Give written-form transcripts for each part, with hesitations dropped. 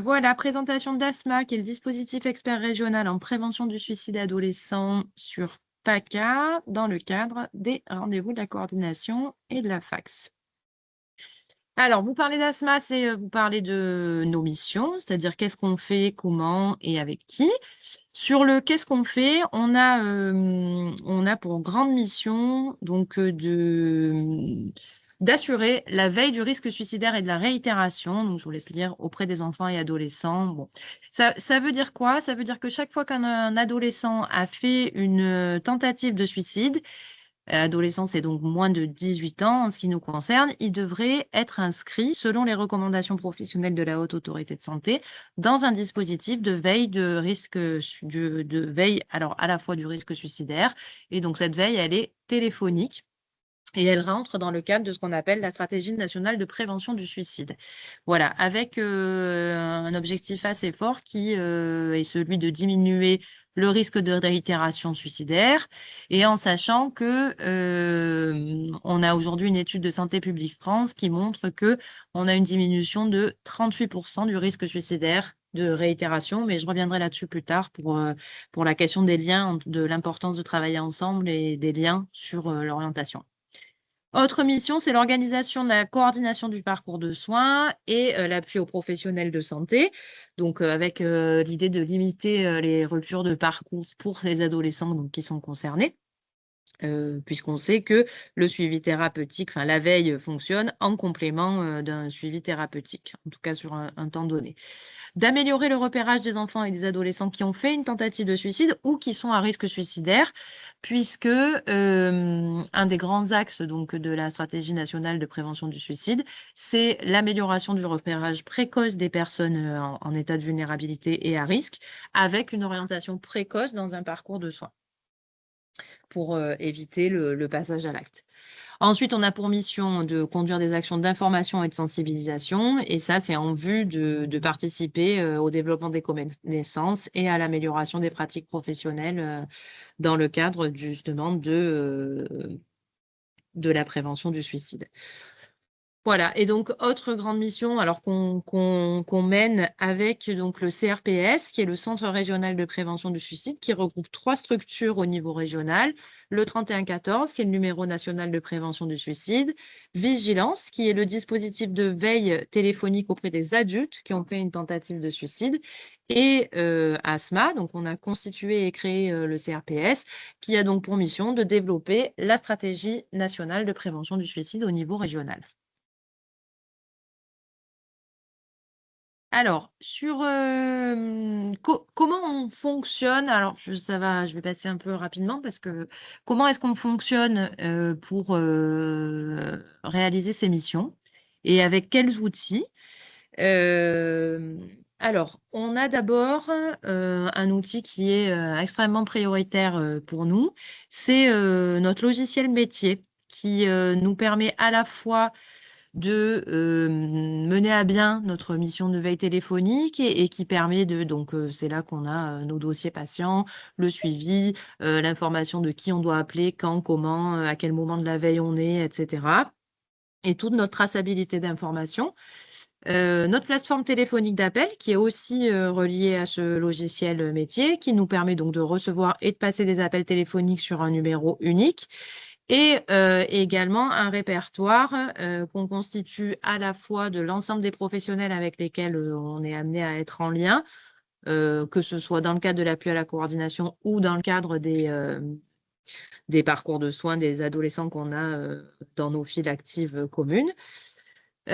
Voilà, présentation d'ASMA, qui est le dispositif expert régional en prévention du suicide adolescent sur PACA, dans le cadre des rendez-vous de la coordination et de la FACS. Alors, vous parlez d'ASMA, c'est, vous parlez de nos missions, c'est-à-dire qu'est-ce qu'on fait, comment et avec qui. Sur le qu'est-ce qu'on fait, on a pour grande mission donc, d'assurer la veille du risque suicidaire et de la réitération. Donc je vous laisse lire auprès des enfants et adolescents. Bon, ça veut dire quoi? Ça veut dire que chaque fois qu'un adolescent a fait une, tentative de suicide, adolescent, c'est donc moins de 18 ans en ce qui nous concerne, il devrait être inscrit, selon les recommandations professionnelles de la Haute Autorité de Santé, dans un dispositif de veille de risque, de veille, alors à la fois du risque suicidaire, et donc cette veille, elle est téléphonique. Et elle rentre dans le cadre de ce qu'on appelle la stratégie nationale de prévention du suicide. Voilà, avec, un objectif assez fort qui, est celui de diminuer le risque de réitération suicidaire et en sachant que, on a aujourd'hui une étude de Santé publique France qui montre qu'on a une diminution de 38 du risque suicidaire de réitération, mais je reviendrai là-dessus plus tard pour la question des liens, de l'importance de travailler ensemble et des liens sur, l'orientation. Autre mission, c'est l'organisation de la coordination du parcours de soins et l'appui aux professionnels de santé. Donc, avec, l'idée de limiter, les ruptures de parcours pour les adolescents donc qui sont concernés. Puisqu'on sait que le suivi thérapeutique, enfin la veille, fonctionne en complément, d'un suivi thérapeutique, en tout cas sur un temps donné. D'améliorer le repérage des enfants et des adolescents qui ont fait une tentative de suicide ou qui sont à risque suicidaire, puisque, un des grands axes donc de la stratégie nationale de prévention du suicide, c'est l'amélioration du repérage précoce des personnes, en état de vulnérabilité et à risque, avec une orientation précoce dans un parcours de soins pour, éviter le passage à l'acte. Ensuite, on a pour mission de conduire des actions d'information et de sensibilisation et ça, c'est en vue de participer, au développement des connaissances et à l'amélioration des pratiques professionnelles, dans le cadre justement de la prévention du suicide. Voilà et donc autre grande mission alors qu'on mène avec donc le CRPS, qui est le Centre régional de prévention du suicide, qui regroupe 3 structures au niveau régional. Le 3114, qui est le numéro national de prévention du suicide. Vigilance, qui est le dispositif de veille téléphonique auprès des adultes qui ont fait une tentative de suicide. Et ASMA, donc on a constitué et créé, le CRPS, qui a donc pour mission de développer la stratégie nationale de prévention du suicide au niveau régional. Alors, sur, comment on fonctionne? Alors je vais passer un peu rapidement parce que comment est-ce qu'on fonctionne, pour, réaliser ces missions et avec quels outils? Hem, alors, on a d'abord, un outil qui est, extrêmement prioritaire, pour nous. C'est, notre logiciel métier qui, nous permet à la fois de, mener à bien notre mission de veille téléphonique et qui permet de donc, c'est là qu'on a, nos dossiers patients, le suivi, l'information de qui on doit appeler, quand, comment, à quel moment de la veille on est et cetera et toute notre traçabilité d'informations. Notre plateforme téléphonique d'appel qui est aussi, reliée à ce logiciel, métier, qui nous permet donc de recevoir et de passer des appels téléphoniques sur un numéro unique et également un répertoire, qu'on constitue à la fois de l'ensemble des professionnels avec lesquels, on est amené à être en lien, que ce soit dans le cadre de l'appui à la coordination ou dans le cadre des parcours de soins des adolescents qu'on a, dans nos files actives, communes. Et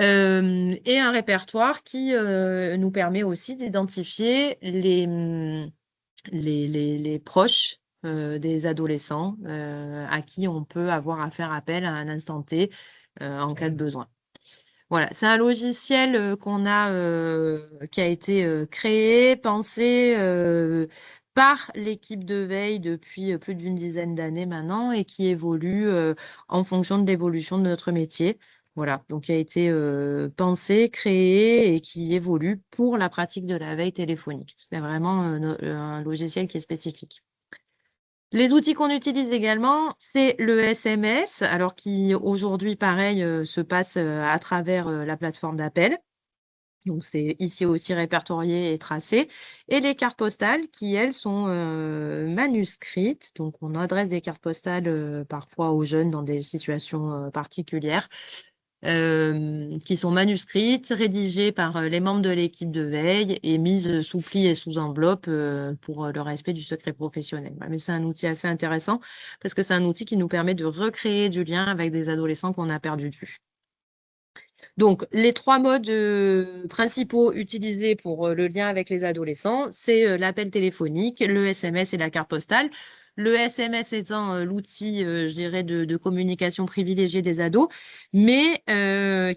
un répertoire qui, nous permet aussi d'identifier les proches, des adolescents, à qui on peut avoir à faire appel à un instant T, en cas de besoin. Voilà, c'est un logiciel, qui a été, créé, pensé, par l'équipe de veille depuis, plus d'une dizaine d'années maintenant et qui évolue, en fonction de l'évolution de notre métier. Voilà, donc qui a été, pensé, créé et qui évolue pour la pratique de la veille téléphonique. C'est vraiment, un logiciel qui est spécifique. Les outils qu'on utilise également, c'est le SMS, alors qui aujourd'hui pareil, se passe, à travers, la plateforme d'appel. Donc, c'est ici aussi répertorié et tracé. Et les cartes postales qui, elles, sont manuscrites. Donc, on adresse des cartes postales parfois aux jeunes dans des situations particulières, qui sont manuscrites, rédigées par les membres de l'équipe de veille et mises sous pli et sous enveloppe pour le respect du secret professionnel. Voilà. Mais c'est un outil assez intéressant parce que c'est un outil qui nous permet de recréer du lien avec des adolescents qu'on a perdu de vue. Donc, les 3 modes principaux utilisés pour le lien avec les adolescents, c'est l'appel téléphonique, le SMS et la carte postale. Le SMS étant l'outil, je dirais, de communication privilégié des ados, mais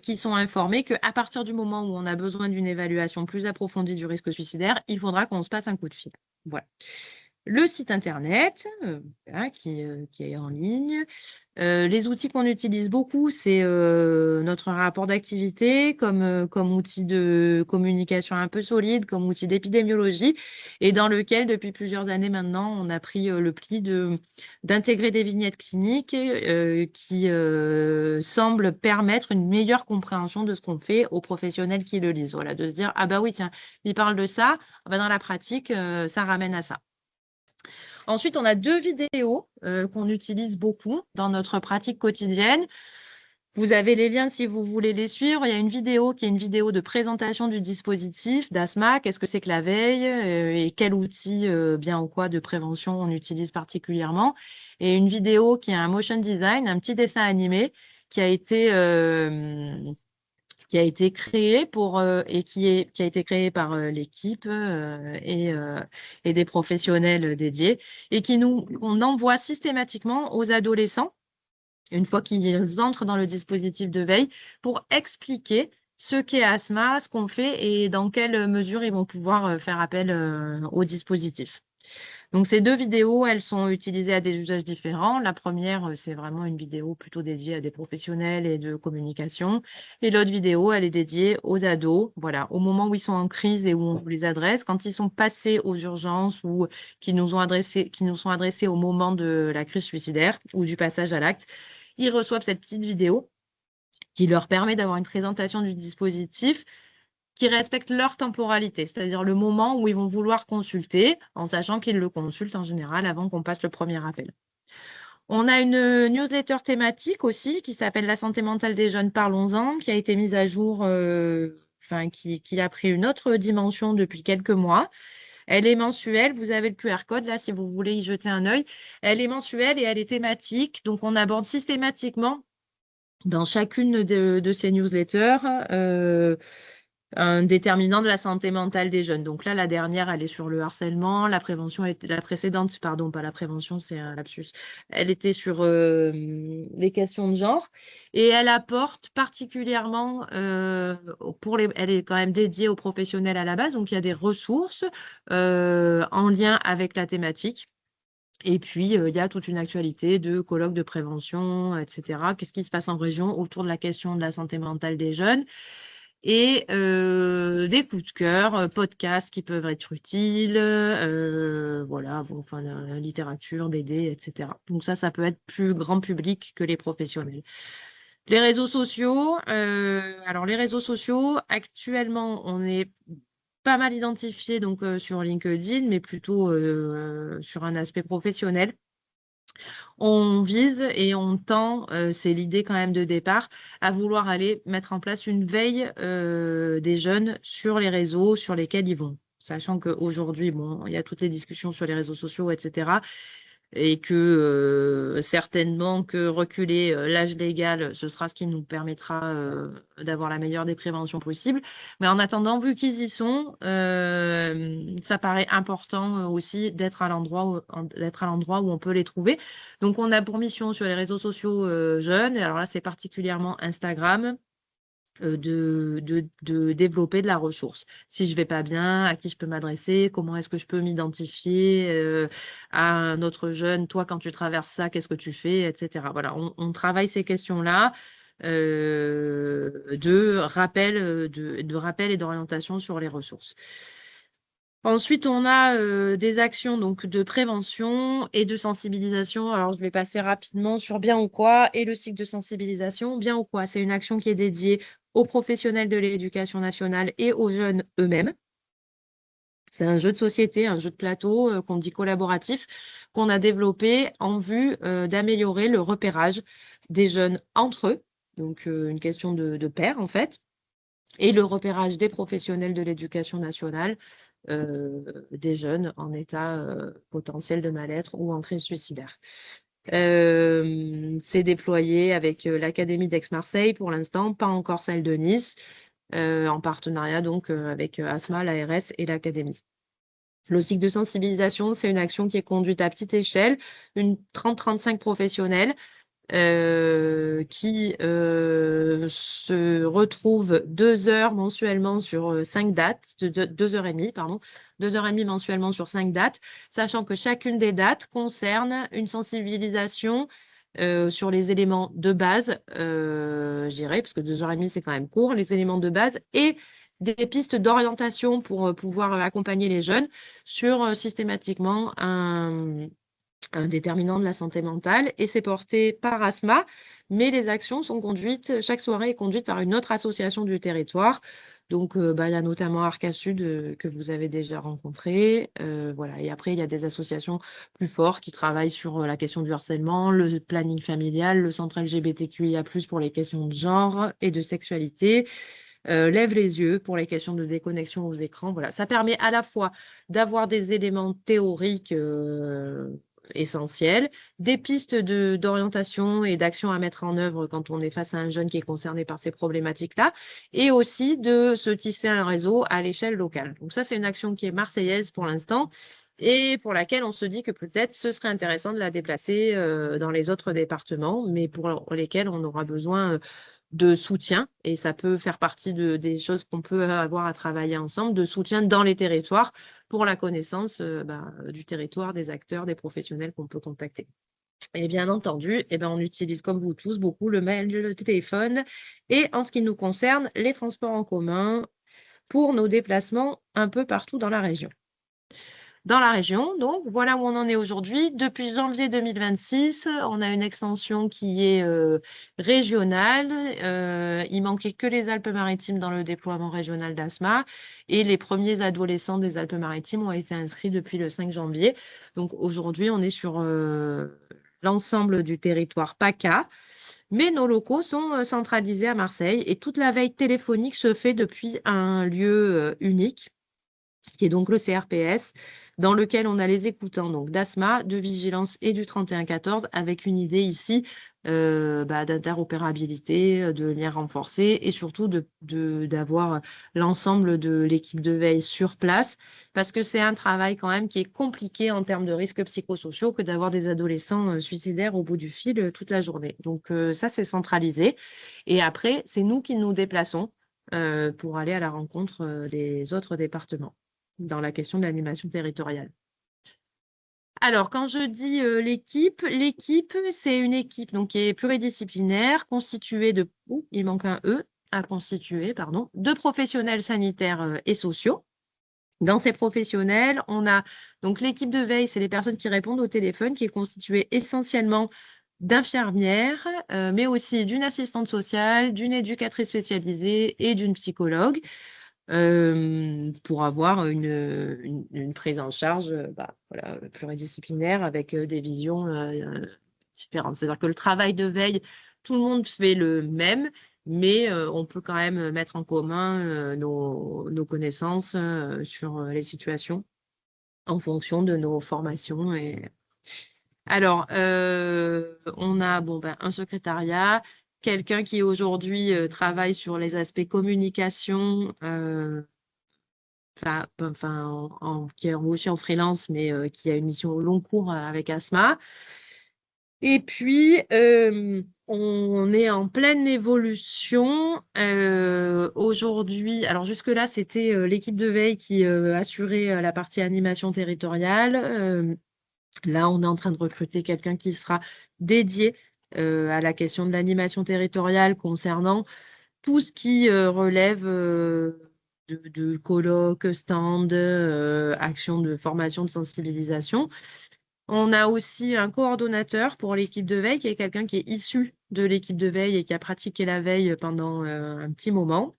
qui sont informés qu'à partir du moment où on a besoin d'une évaluation plus approfondie du risque suicidaire, il faudra qu'on se passe un coup de fil. Voilà. Le site internet, voilà, qui est en ligne. Les outils qu'on utilise beaucoup, c'est notre rapport d'activité comme outil de communication un peu solide, comme outil d'épidémiologie, et dans lequel, depuis plusieurs années maintenant, on a pris le pli d'intégrer des vignettes cliniques qui semblent permettre une meilleure compréhension de ce qu'on fait aux professionnels qui le lisent. Voilà, de se dire, ah bah oui, tiens, il parle de ça, ah bah dans la pratique, ça ramène à ça. Ensuite, on a 2 vidéos qu'on utilise beaucoup dans notre pratique quotidienne. Vous avez les liens si vous voulez les suivre. Il y a une vidéo qui est une vidéo de présentation du dispositif d'ASMA. Qu'est-ce que c'est que la veille et quel outil, bien ou quoi, de prévention on utilise particulièrement. Et une vidéo qui est un motion design, un petit dessin animé qui a été créé et qui a été créé par l'équipe et des professionnels dédiés et qu'on envoie systématiquement aux adolescents une fois qu'ils entrent dans le dispositif de veille pour expliquer ce qu'est ASMA, ce qu'on fait et dans quelle mesure ils vont pouvoir faire appel au dispositif. Donc, ces 2 vidéos, elles sont utilisées à des usages différents. La première, c'est vraiment une vidéo plutôt dédiée à des professionnels et de communication. Et l'autre vidéo, elle est dédiée aux ados, voilà, au moment où ils sont en crise et où on les adresse, quand ils sont passés aux urgences ou qui nous sont adressés au moment de la crise suicidaire ou du passage à l'acte. Ils reçoivent cette petite vidéo qui leur permet d'avoir une présentation du dispositif qui respectent leur temporalité, c'est-à-dire le moment où ils vont vouloir consulter, en sachant qu'ils le consultent en général avant qu'on passe le premier appel. On a une newsletter thématique aussi qui s'appelle La santé mentale des jeunes, parlons-en, qui a été mise à jour, qui a pris une autre dimension depuis quelques mois. Elle est mensuelle, vous avez le QR code là si vous voulez y jeter un œil. Elle est mensuelle et elle est thématique, donc on aborde systématiquement dans chacune de ces newsletters un déterminant de la santé mentale des jeunes. Donc là, la dernière, elle est sur le harcèlement. La précédente, pardon, pas la prévention, c'est un lapsus. Elle était sur les questions de genre et elle apporte particulièrement elle est quand même dédiée aux professionnels à la base. Donc il y a des ressources en lien avec la thématique. Et puis, il y a toute une actualité de colloques de prévention, etc. Qu'est-ce qui se passe en région autour de la question de la santé mentale des jeunes? Et des coups de cœur, podcasts qui peuvent être utiles, voilà, bon, enfin, la littérature, BD, etc. Donc ça peut être plus grand public que les professionnels. Les réseaux sociaux, alors les réseaux sociaux, actuellement, on est pas mal identifié donc sur LinkedIn, mais plutôt sur un aspect professionnel. On vise et on tend, c'est l'idée quand même de départ, à vouloir aller mettre en place une veille des jeunes sur les réseaux sur lesquels ils vont. Sachant qu'aujourd'hui, bon, il y a toutes les discussions sur les réseaux sociaux, etc. Et que certainement que reculer l'âge légal, ce sera ce qui nous permettra d'avoir la meilleure des préventions possibles. Mais en attendant, vu qu'ils y sont, ça paraît important aussi d'être à l'endroit où on peut les trouver. Donc, on a pour mission sur les réseaux sociaux jeunes, et alors là, c'est particulièrement Instagram, de développer de la ressource. Si je vais pas bien, à qui je peux m'adresser, comment est-ce que je peux m'identifier à un autre jeune, toi quand tu traverses ça, qu'est-ce que tu fais, etc. Voilà, on travaille ces questions-là de rappel et d'orientation sur les ressources. Ensuite, on a des actions donc de prévention et de sensibilisation. Alors, je vais passer rapidement sur bien ou quoi et le cycle de sensibilisation. Bien ou quoi, c'est une action qui est dédiée aux professionnels de l'éducation nationale et aux jeunes eux-mêmes. C'est un jeu de société, un jeu de plateau qu'on dit collaboratif, qu'on a développé en vue d'améliorer le repérage des jeunes entre eux, donc une question de pair en fait, et le repérage des professionnels de l'éducation nationale, des jeunes en état potentiel de mal-être ou en crise suicidaire. C'est déployé avec l'Académie d'Aix-Marseille pour l'instant, pas encore celle de Nice, en partenariat donc avec ASMA, l'ARS et l'Académie. Le cycle de sensibilisation, c'est une action qui est conduite à petite échelle, une 30-35 professionnels qui se retrouvent 2 heures mensuellement sur 5 dates, 2h30, pardon, 2h30 mensuellement sur 5 dates, sachant que chacune des dates concerne une sensibilisation sur les éléments de base, je dirais, parce que 2h30, c'est quand même court, les éléments de base et des pistes d'orientation pour pouvoir accompagner les jeunes sur systématiquement un déterminant de la santé mentale et c'est porté par ASMA, mais les actions sont conduites, chaque soirée est conduite par une autre association du territoire. Donc, il y a notamment Arca Sud que vous avez déjà rencontré. Voilà. Et après, il y a des associations plus fortes qui travaillent sur la question du harcèlement, le planning familial, le centre LGBTQIA+, pour les questions de genre et de sexualité. Lève les yeux pour les questions de déconnexion aux écrans. Voilà. Ça permet à la fois d'avoir des éléments théoriques essentiels, des pistes d'orientation et d'action à mettre en œuvre quand on est face à un jeune qui est concerné par ces problématiques-là, et aussi de se tisser un réseau à l'échelle locale. Donc ça, c'est une action qui est marseillaise pour l'instant et pour laquelle on se dit que peut-être ce serait intéressant de la déplacer dans les autres départements, mais pour lesquels on aura besoin de soutien, et ça peut faire partie des choses qu'on peut avoir à travailler ensemble, de soutien dans les territoires pour la connaissance du territoire, des acteurs, des professionnels qu'on peut contacter. Et bien entendu, on utilise comme vous tous beaucoup le mail, le téléphone et en ce qui nous concerne, les transports en commun pour nos déplacements un peu partout dans la région. Dans la région, donc voilà où on en est aujourd'hui. Depuis janvier 2026, on a une extension qui est régionale. Il manquait que les Alpes-Maritimes dans le déploiement régional d'ASMA et les premiers adolescents des Alpes-Maritimes ont été inscrits depuis le 5 janvier. Donc aujourd'hui, on est sur l'ensemble du territoire PACA, mais nos locaux sont centralisés à Marseille et toute la veille téléphonique se fait depuis un lieu unique qui est donc le CRPS, dans lequel on a les écoutants donc d'ASMA, de vigilance et du 3114, avec une idée ici d'interopérabilité, de lien renforcé et surtout d'avoir l'ensemble de l'équipe de veille sur place, parce que c'est un travail quand même qui est compliqué en termes de risques psychosociaux que d'avoir des adolescents suicidaires au bout du fil toute la journée. Donc ça, c'est centralisé. Et après, c'est nous qui nous déplaçons pour aller à la rencontre des autres départements dans la question de l'animation territoriale. Alors, quand je dis l'équipe, c'est une équipe donc, qui est pluridisciplinaire, constituée de, il manque un E à constituer, pardon, de professionnels sanitaires et sociaux. Dans ces professionnels, on a donc l'équipe de veille, c'est les personnes qui répondent au téléphone, qui est constituée essentiellement d'infirmières, mais aussi d'une assistante sociale, d'une éducatrice spécialisée et d'une psychologue. Pour avoir une prise en charge voilà, pluridisciplinaire avec des visions différentes. C'est-à-dire que le travail de veille, tout le monde fait le même, mais on peut quand même mettre en commun nos connaissances sur les situations en fonction de nos formations. Alors, on a un secrétariat, quelqu'un qui aujourd'hui travaille sur les aspects communication, qui est embauché en freelance, mais qui a une mission au long cours avec ASMA. Et puis, on est en pleine évolution. Aujourd'hui, alors jusque-là, c'était l'équipe de veille qui assurait la partie animation territoriale. Là, on est en train de recruter quelqu'un qui sera dédié à la question de l'animation territoriale concernant tout ce qui relève de colloques, stands, actions de formation, de sensibilisation. On a aussi un coordonnateur pour l'équipe de veille, qui est quelqu'un qui est issu de l'équipe de veille et qui a pratiqué la veille pendant un petit moment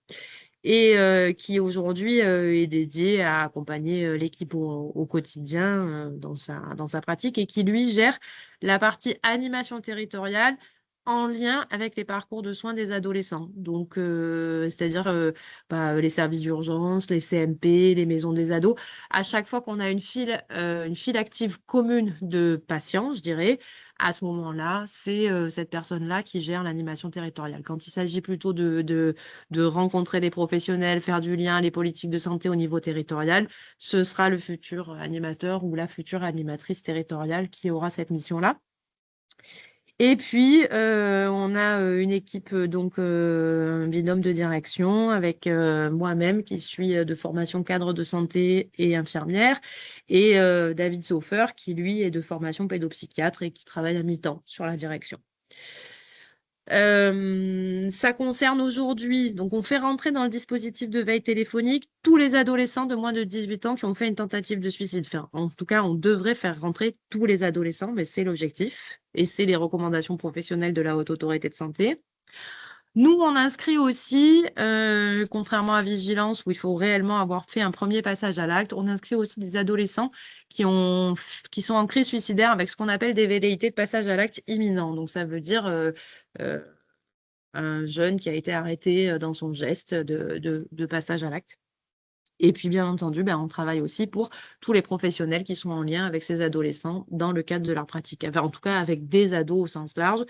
et qui aujourd'hui est dédié à accompagner l'équipe au quotidien dans sa pratique et qui, lui, gère la partie animation territoriale en lien avec les parcours de soins des adolescents. Donc, c'est-à-dire les services d'urgence, les CMP, les maisons des ados. À chaque fois qu'on a une file active commune de patients, je dirais, à ce moment-là, c'est cette personne-là qui gère l'animation territoriale. Quand il s'agit plutôt de rencontrer les professionnels, faire du lien, les politiques de santé au niveau territorial, ce sera le futur animateur ou la future animatrice territoriale qui aura cette mission-là. Et puis, on a une équipe, donc un binôme de direction avec moi-même qui suis de formation cadre de santé et infirmière, et David Sauffer qui, lui, est de formation pédopsychiatre et qui travaille à mi-temps sur la direction. Ça concerne aujourd'hui, donc on fait rentrer dans le dispositif de veille téléphonique tous les adolescents de moins de 18 ans qui ont fait une tentative de suicide. Enfin, en tout cas, on devrait faire rentrer tous les adolescents, mais c'est l'objectif et c'est les recommandations professionnelles de la Haute Autorité de Santé. Nous, on inscrit aussi, contrairement à Vigilance, où il faut réellement avoir fait un premier passage à l'acte, on inscrit aussi des adolescents qui sont en crise suicidaire avec ce qu'on appelle des velléités de passage à l'acte imminent. Donc, ça veut dire un jeune qui a été arrêté dans son geste de passage à l'acte. Et puis, bien entendu, on travaille aussi pour tous les professionnels qui sont en lien avec ces adolescents dans le cadre de leur pratique. Enfin, en tout cas, avec des ados au sens large.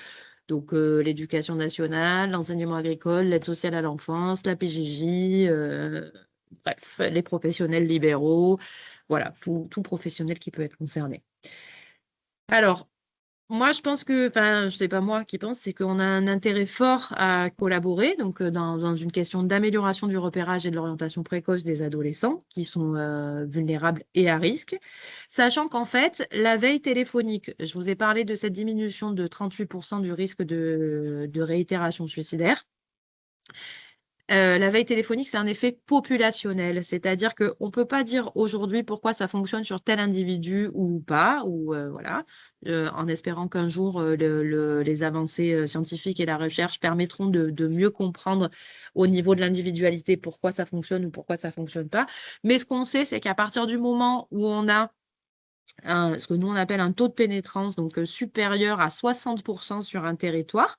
Donc, l'éducation nationale, l'enseignement agricole, l'aide sociale à l'enfance, la PJJ, bref, les professionnels libéraux, voilà, tout professionnel qui peut être concerné. Alors, moi, je pense que, enfin, je sais pas moi qui pense, c'est qu'on a un intérêt fort à collaborer, donc dans une question d'amélioration du repérage et de l'orientation précoce des adolescents qui sont vulnérables et à risque, sachant qu'en fait, la veille téléphonique, je vous ai parlé de cette diminution de 38% du risque de réitération suicidaire. La veille téléphonique, c'est un effet populationnel, c'est-à-dire qu'on ne peut pas dire aujourd'hui pourquoi ça fonctionne sur tel individu ou pas, ou voilà, en espérant qu'un jour les avancées scientifiques et la recherche permettront de mieux comprendre au niveau de l'individualité pourquoi ça fonctionne ou pourquoi ça ne fonctionne pas. Mais ce qu'on sait, c'est qu'à partir du moment où on a ce que nous on appelle un taux de pénétrance, donc supérieur à 60% sur un territoire,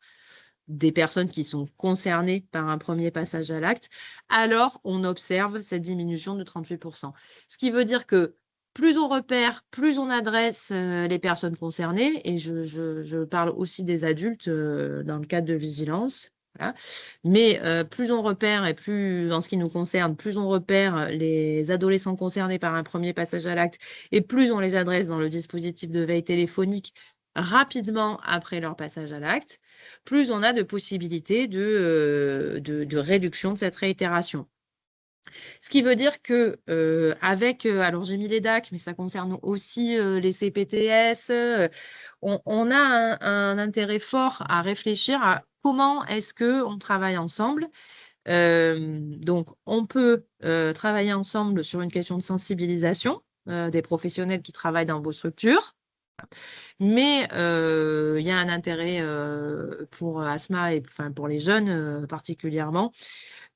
des personnes qui sont concernées par un premier passage à l'acte, alors on observe cette diminution de 38%. Ce qui veut dire que plus on repère, plus on adresse les personnes concernées, et je parle aussi des adultes dans le cadre de vigilance. Voilà. Mais plus on repère, et plus, en ce qui nous concerne, plus on repère les adolescents concernés par un premier passage à l'acte, et plus on les adresse dans le dispositif de veille téléphonique rapidement après leur passage à l'acte, plus on a de possibilités de réduction de cette réitération. Ce qui veut dire que alors j'ai mis les DAC, mais ça concerne aussi les CPTS, on a un intérêt fort à réfléchir à comment est-ce qu'on travaille ensemble. Donc, on peut travailler ensemble sur une question de sensibilisation des professionnels qui travaillent dans vos structures. Mais il y a un intérêt pour Asma et enfin, pour les jeunes particulièrement,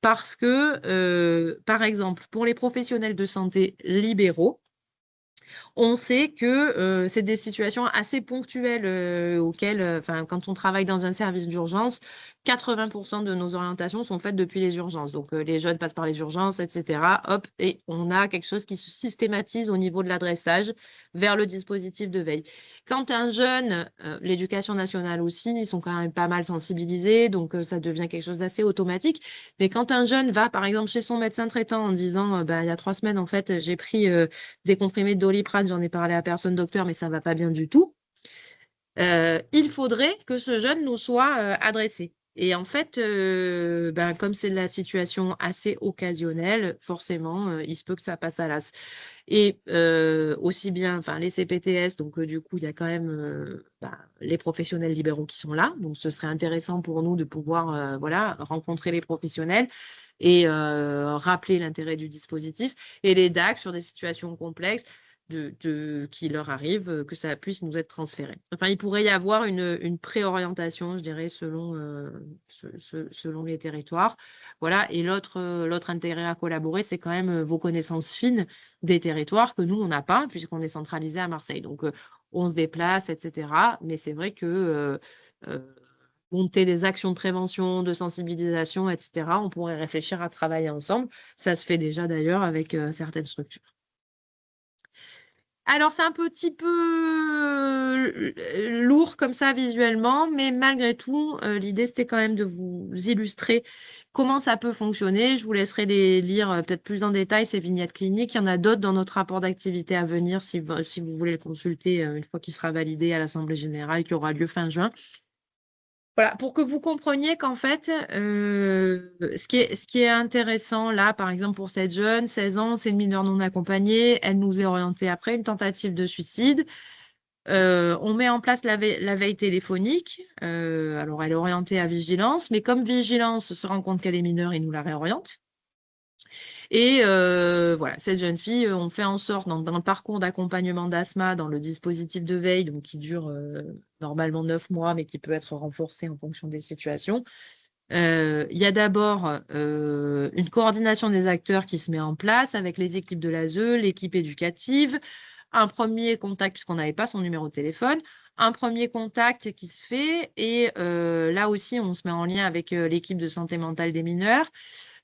parce que, par exemple, pour les professionnels de santé libéraux, on sait que c'est des situations assez ponctuelles auxquelles, quand on travaille dans un service d'urgence, 80% de nos orientations sont faites depuis les urgences. Donc, les jeunes passent par les urgences, etc. Hop, et on a quelque chose qui se systématise au niveau de l'adressage vers le dispositif de veille. Quand un jeune, l'éducation nationale aussi, ils sont quand même pas mal sensibilisés, donc ça devient quelque chose d'assez automatique. Mais quand un jeune va, par exemple, chez son médecin traitant en disant, il y a 3 semaines, en fait, j'ai pris des comprimés de Doliprane, j'en ai parlé à personne docteur, mais ça ne va pas bien du tout. Il faudrait que ce jeune nous soit adressé. Et en fait, comme c'est la situation assez occasionnelle, forcément, il se peut que ça passe à l'as. Et aussi bien les CPTS, donc du coup, il y a quand même les professionnels libéraux qui sont là. Donc, ce serait intéressant pour nous de pouvoir rencontrer les professionnels et rappeler l'intérêt du dispositif. Et les DAC sur des situations complexes, qui leur arrive, que ça puisse nous être transféré. Enfin, il pourrait y avoir une préorientation, je dirais, selon les territoires. Voilà. Et l'autre intérêt à collaborer, c'est quand même vos connaissances fines des territoires que nous, on n'a pas, puisqu'on est centralisé à Marseille. Donc, on se déplace, etc. Mais c'est vrai que monter des actions de prévention, de sensibilisation, etc., on pourrait réfléchir à travailler ensemble. Ça se fait déjà d'ailleurs avec certaines structures. Alors, c'est un petit peu lourd comme ça visuellement, mais malgré tout, l'idée, c'était quand même de vous illustrer comment ça peut fonctionner. Je vous laisserai les lire peut-être plus en détail, ces vignettes cliniques. Il y en a d'autres dans notre rapport d'activité à venir si vous voulez le consulter une fois qu'il sera validé à l'Assemblée générale qui aura lieu fin juin. Voilà, pour que vous compreniez qu'en fait, ce qui est intéressant là, par exemple pour cette jeune, 16 ans, c'est une mineure non accompagnée, elle nous est orientée après une tentative de suicide. On met en place la veille téléphonique. Alors, elle est orientée à vigilance, mais comme vigilance se rend compte qu'elle est mineure, il nous la réoriente. Et voilà, cette jeune fille, on fait en sorte, dans le parcours d'accompagnement d'asthma, dans le dispositif de veille, donc qui dure normalement 9 mois, mais qui peut être renforcé en fonction des situations. Il y a d'abord une coordination des acteurs qui se met en place avec les équipes de l'ASE, l'équipe éducative, un premier contact, puisqu'on n'avait pas son numéro de téléphone, un premier contact qui se fait, et là aussi, on se met en lien avec l'équipe de santé mentale des mineurs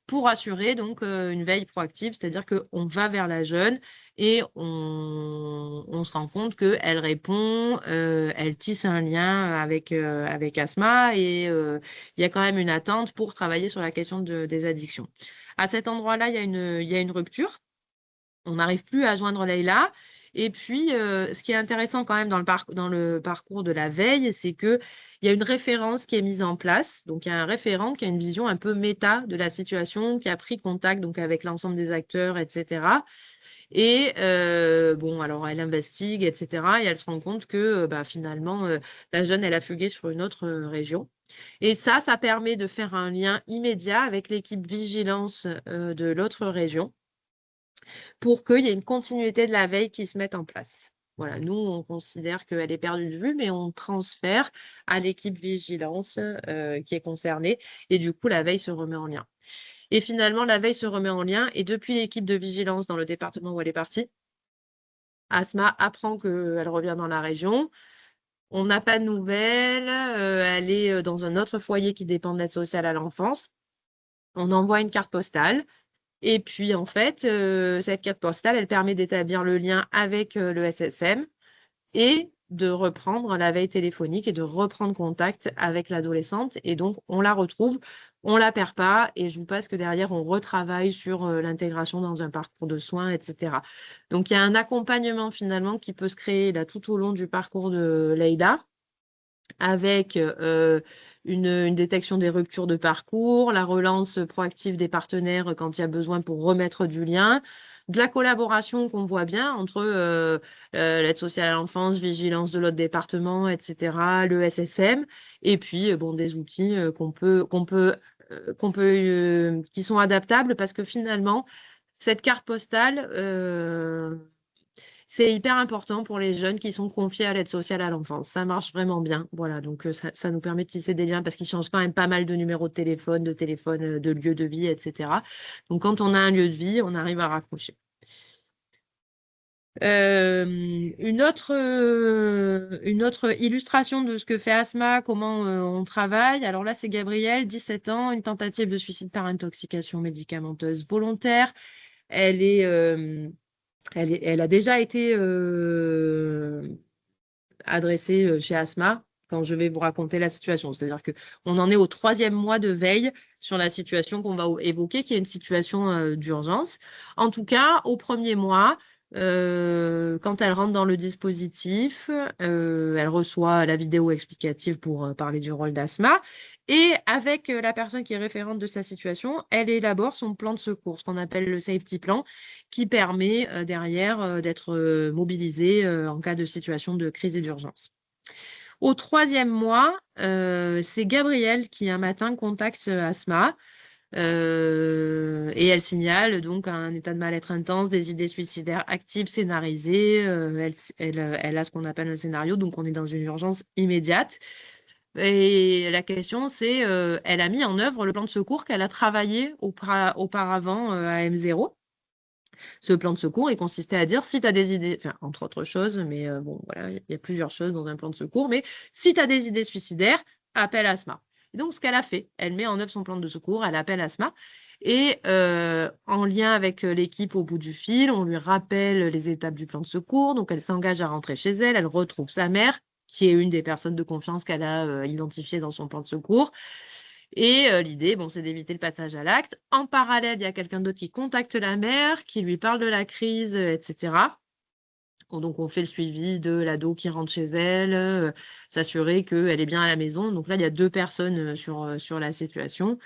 pour assurer donc une veille proactive, c'est-à-dire qu'on va vers la jeune et on se rend compte qu'elle répond, elle tisse un lien avec Asma, et il y a quand même une attente pour travailler sur la question des addictions. À cet endroit-là, il y a une rupture. On n'arrive plus à joindre Leïla. Et puis, ce qui est intéressant quand même dans le parcours de la veille, c'est qu'il y a une référence qui est mise en place. Donc, il y a un référent qui a une vision un peu méta de la situation, qui a pris contact donc, avec l'ensemble des acteurs, etc. Et bon, alors elle investigue, etc. Et elle se rend compte que bah, finalement, la jeune, elle a fugué sur une autre région. Et ça permet de faire un lien immédiat avec l'équipe vigilance de l'autre région, pour qu'il y ait une continuité de la veille qui se mette en place. Voilà, nous, on considère qu'elle est perdue de vue, mais on transfère à l'équipe vigilance qui est concernée, et du coup, la veille se remet en lien. Et finalement, la veille se remet en lien, et depuis l'équipe de vigilance dans le département où elle est partie, Asma apprend qu'elle revient dans la région. On n'a pas de nouvelles, elle est dans un autre foyer qui dépend de l'aide sociale à l'enfance. On envoie une carte postale. Et puis, en fait, cette carte postale, elle permet d'établir le lien avec le SSM et de reprendre la veille téléphonique et de reprendre contact avec l'adolescente. Et donc, on la retrouve, on ne la perd pas. Et je vous passe que derrière, on retravaille sur l'intégration dans un parcours de soins, etc. Donc, il y a un accompagnement finalement qui peut se créer là, tout au long du parcours de Leïla, avec une détection des ruptures de parcours, la relance proactive des partenaires quand il y a besoin pour remettre du lien, de la collaboration qu'on voit bien entre l'aide sociale à l'enfance, vigilance de l'autre département, etc., le SSM, et puis bon, des outils qui sont adaptables, parce que finalement, cette carte postale, c'est hyper important pour les jeunes qui sont confiés à l'aide sociale à l'enfance. Ça marche vraiment bien. Voilà, donc ça nous permet de tisser des liens, parce qu'ils changent quand même pas mal de numéros de téléphone, de lieu de vie, etc. Donc, quand on a un lieu de vie, on arrive à raccrocher. Une autre illustration de ce que fait Asma, comment on travaille. Alors là, c'est Gabrielle, 17 ans, une tentative de suicide par intoxication médicamenteuse volontaire. Elle a déjà été adressée chez Asma quand je vais vous raconter la situation. C'est-à-dire qu'on en est au 3e mois de veille sur la situation qu'on va évoquer, qui est une situation d'urgence. En tout cas, au 1er mois, quand elle rentre dans le dispositif, elle reçoit la vidéo explicative pour parler du rôle d'Asma. Et avec la personne qui est référente de sa situation, elle élabore son plan de secours, ce qu'on appelle le safety plan, qui permet derrière d'être mobilisée en cas de situation de crise et d'urgence. Au 3e mois, c'est Gabriel qui un matin contacte Asma Et elle signale donc un état de mal-être intense, des idées suicidaires actives, scénarisées. Elle a ce qu'on appelle un scénario, donc on est dans une urgence immédiate. Et la question, c'est, elle a mis en œuvre le plan de secours qu'elle a travaillé auparavant à M0. Ce plan de secours, il consistait à dire, si tu as des idées, enfin, entre autres choses, mais bon, voilà, il y a plusieurs choses dans un plan de secours, mais si tu as des idées suicidaires, appelle Asma. Et donc, ce qu'elle a fait, elle met en œuvre son plan de secours, elle appelle Asma, et en lien avec l'équipe au bout du fil, on lui rappelle les étapes du plan de secours, donc elle s'engage à rentrer chez elle, elle retrouve sa mère, qui est une des personnes de confiance qu'elle a identifiées dans son plan de secours. Et l'idée, bon, c'est d'éviter le passage à l'acte. En parallèle, il y a quelqu'un d'autre qui contacte la mère, qui lui parle de la crise, etc. Donc, on fait le suivi de l'ado qui rentre chez elle, s'assurer qu'elle est bien à la maison. Donc là, il y a 2 personnes sur la situation.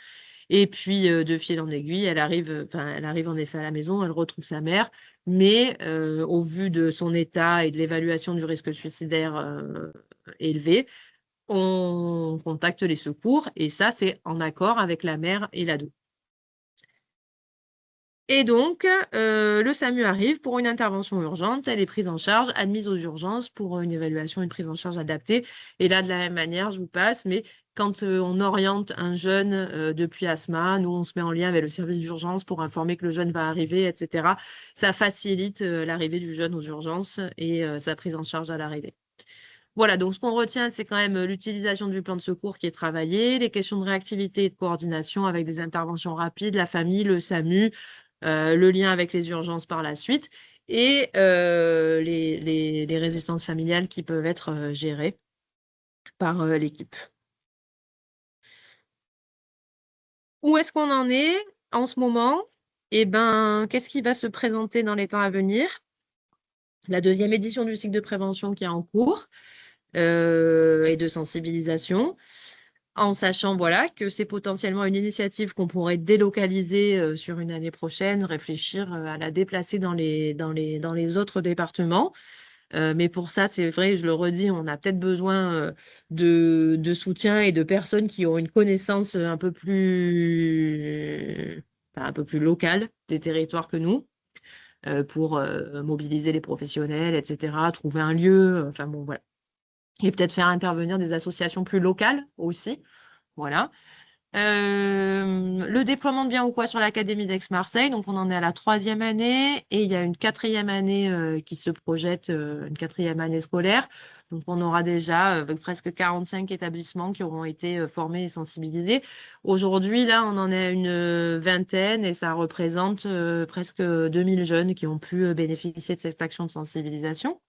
Et puis, de fil en aiguille, elle arrive en effet à la maison, elle retrouve sa mère, mais au vu de son état et de l'évaluation du risque suicidaire élevé, on contacte les secours et ça, c'est en accord avec la mère et l'ado. Et donc, le SAMU arrive pour une intervention urgente. Elle est prise en charge, admise aux urgences pour une évaluation, une prise en charge adaptée. Et là, de la même manière, je vous passe, mais quand on oriente un jeune depuis Asma, nous, on se met en lien avec le service d'urgence pour informer que le jeune va arriver, etc. Ça facilite l'arrivée du jeune aux urgences et sa prise en charge à l'arrivée. Voilà, donc ce qu'on retient, c'est quand même l'utilisation du plan de secours qui est travaillé, les questions de réactivité et de coordination avec des interventions rapides, la famille, le SAMU, le lien avec les urgences par la suite et les résistances familiales qui peuvent être gérées par l'équipe. Où est-ce qu'on en est en ce moment? Eh ben, qu'est-ce qui va se présenter dans les temps à venir? La 2e édition du cycle de prévention qui est en cours et de sensibilisation. En sachant voilà, que c'est potentiellement une initiative qu'on pourrait délocaliser sur une année prochaine, réfléchir à la déplacer dans les autres départements. Mais pour ça, c'est vrai, je le redis, on a peut-être besoin de soutien et de personnes qui ont une connaissance un peu plus locale des territoires que nous, pour mobiliser les professionnels, etc., trouver un lieu, enfin bon, voilà. Et peut-être faire intervenir des associations plus locales aussi. Voilà. Le déploiement de Bien ou Quoi sur l'Académie d'Aix-Marseille, donc on en est à la 3e année et il y a une 4e année qui se projette, une 4e année scolaire. Donc on aura déjà presque 45 établissements qui auront été formés et sensibilisés. Aujourd'hui, là, on en est à une vingtaine et ça représente presque 2000 jeunes qui ont pu bénéficier de cette action de sensibilisation.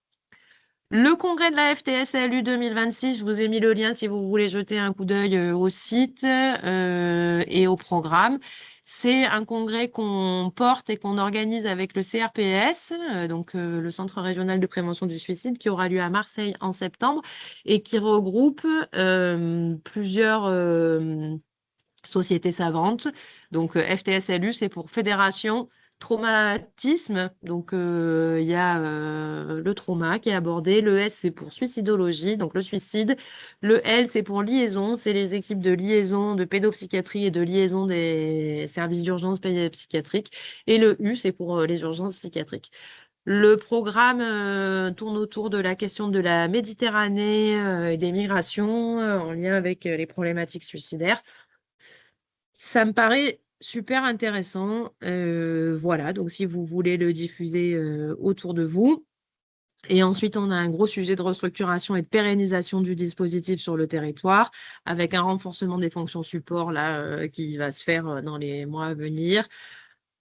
Le congrès de la FTSLU 2026, je vous ai mis le lien si vous voulez jeter un coup d'œil au site et au programme. C'est un congrès qu'on porte et qu'on organise avec le CRPS, donc le Centre régional de prévention du suicide, qui aura lieu à Marseille en septembre et qui regroupe plusieurs sociétés savantes. Donc FTSLU, c'est pour Fédération Traumatisme, donc il y a le trauma qui est abordé, le S c'est pour suicidologie, donc le suicide, le L c'est pour liaison, c'est les équipes de liaison de pédopsychiatrie et de liaison des services d'urgence psychiatriques, et le U c'est pour les urgences psychiatriques. Le programme tourne autour de la question de la Méditerranée et des migrations en lien avec les problématiques suicidaires. Ça me paraît super intéressant. Voilà, donc si vous voulez le diffuser autour de vous. Et ensuite, on a un gros sujet de restructuration et de pérennisation du dispositif sur le territoire, avec un renforcement des fonctions support là, qui va se faire dans les mois à venir.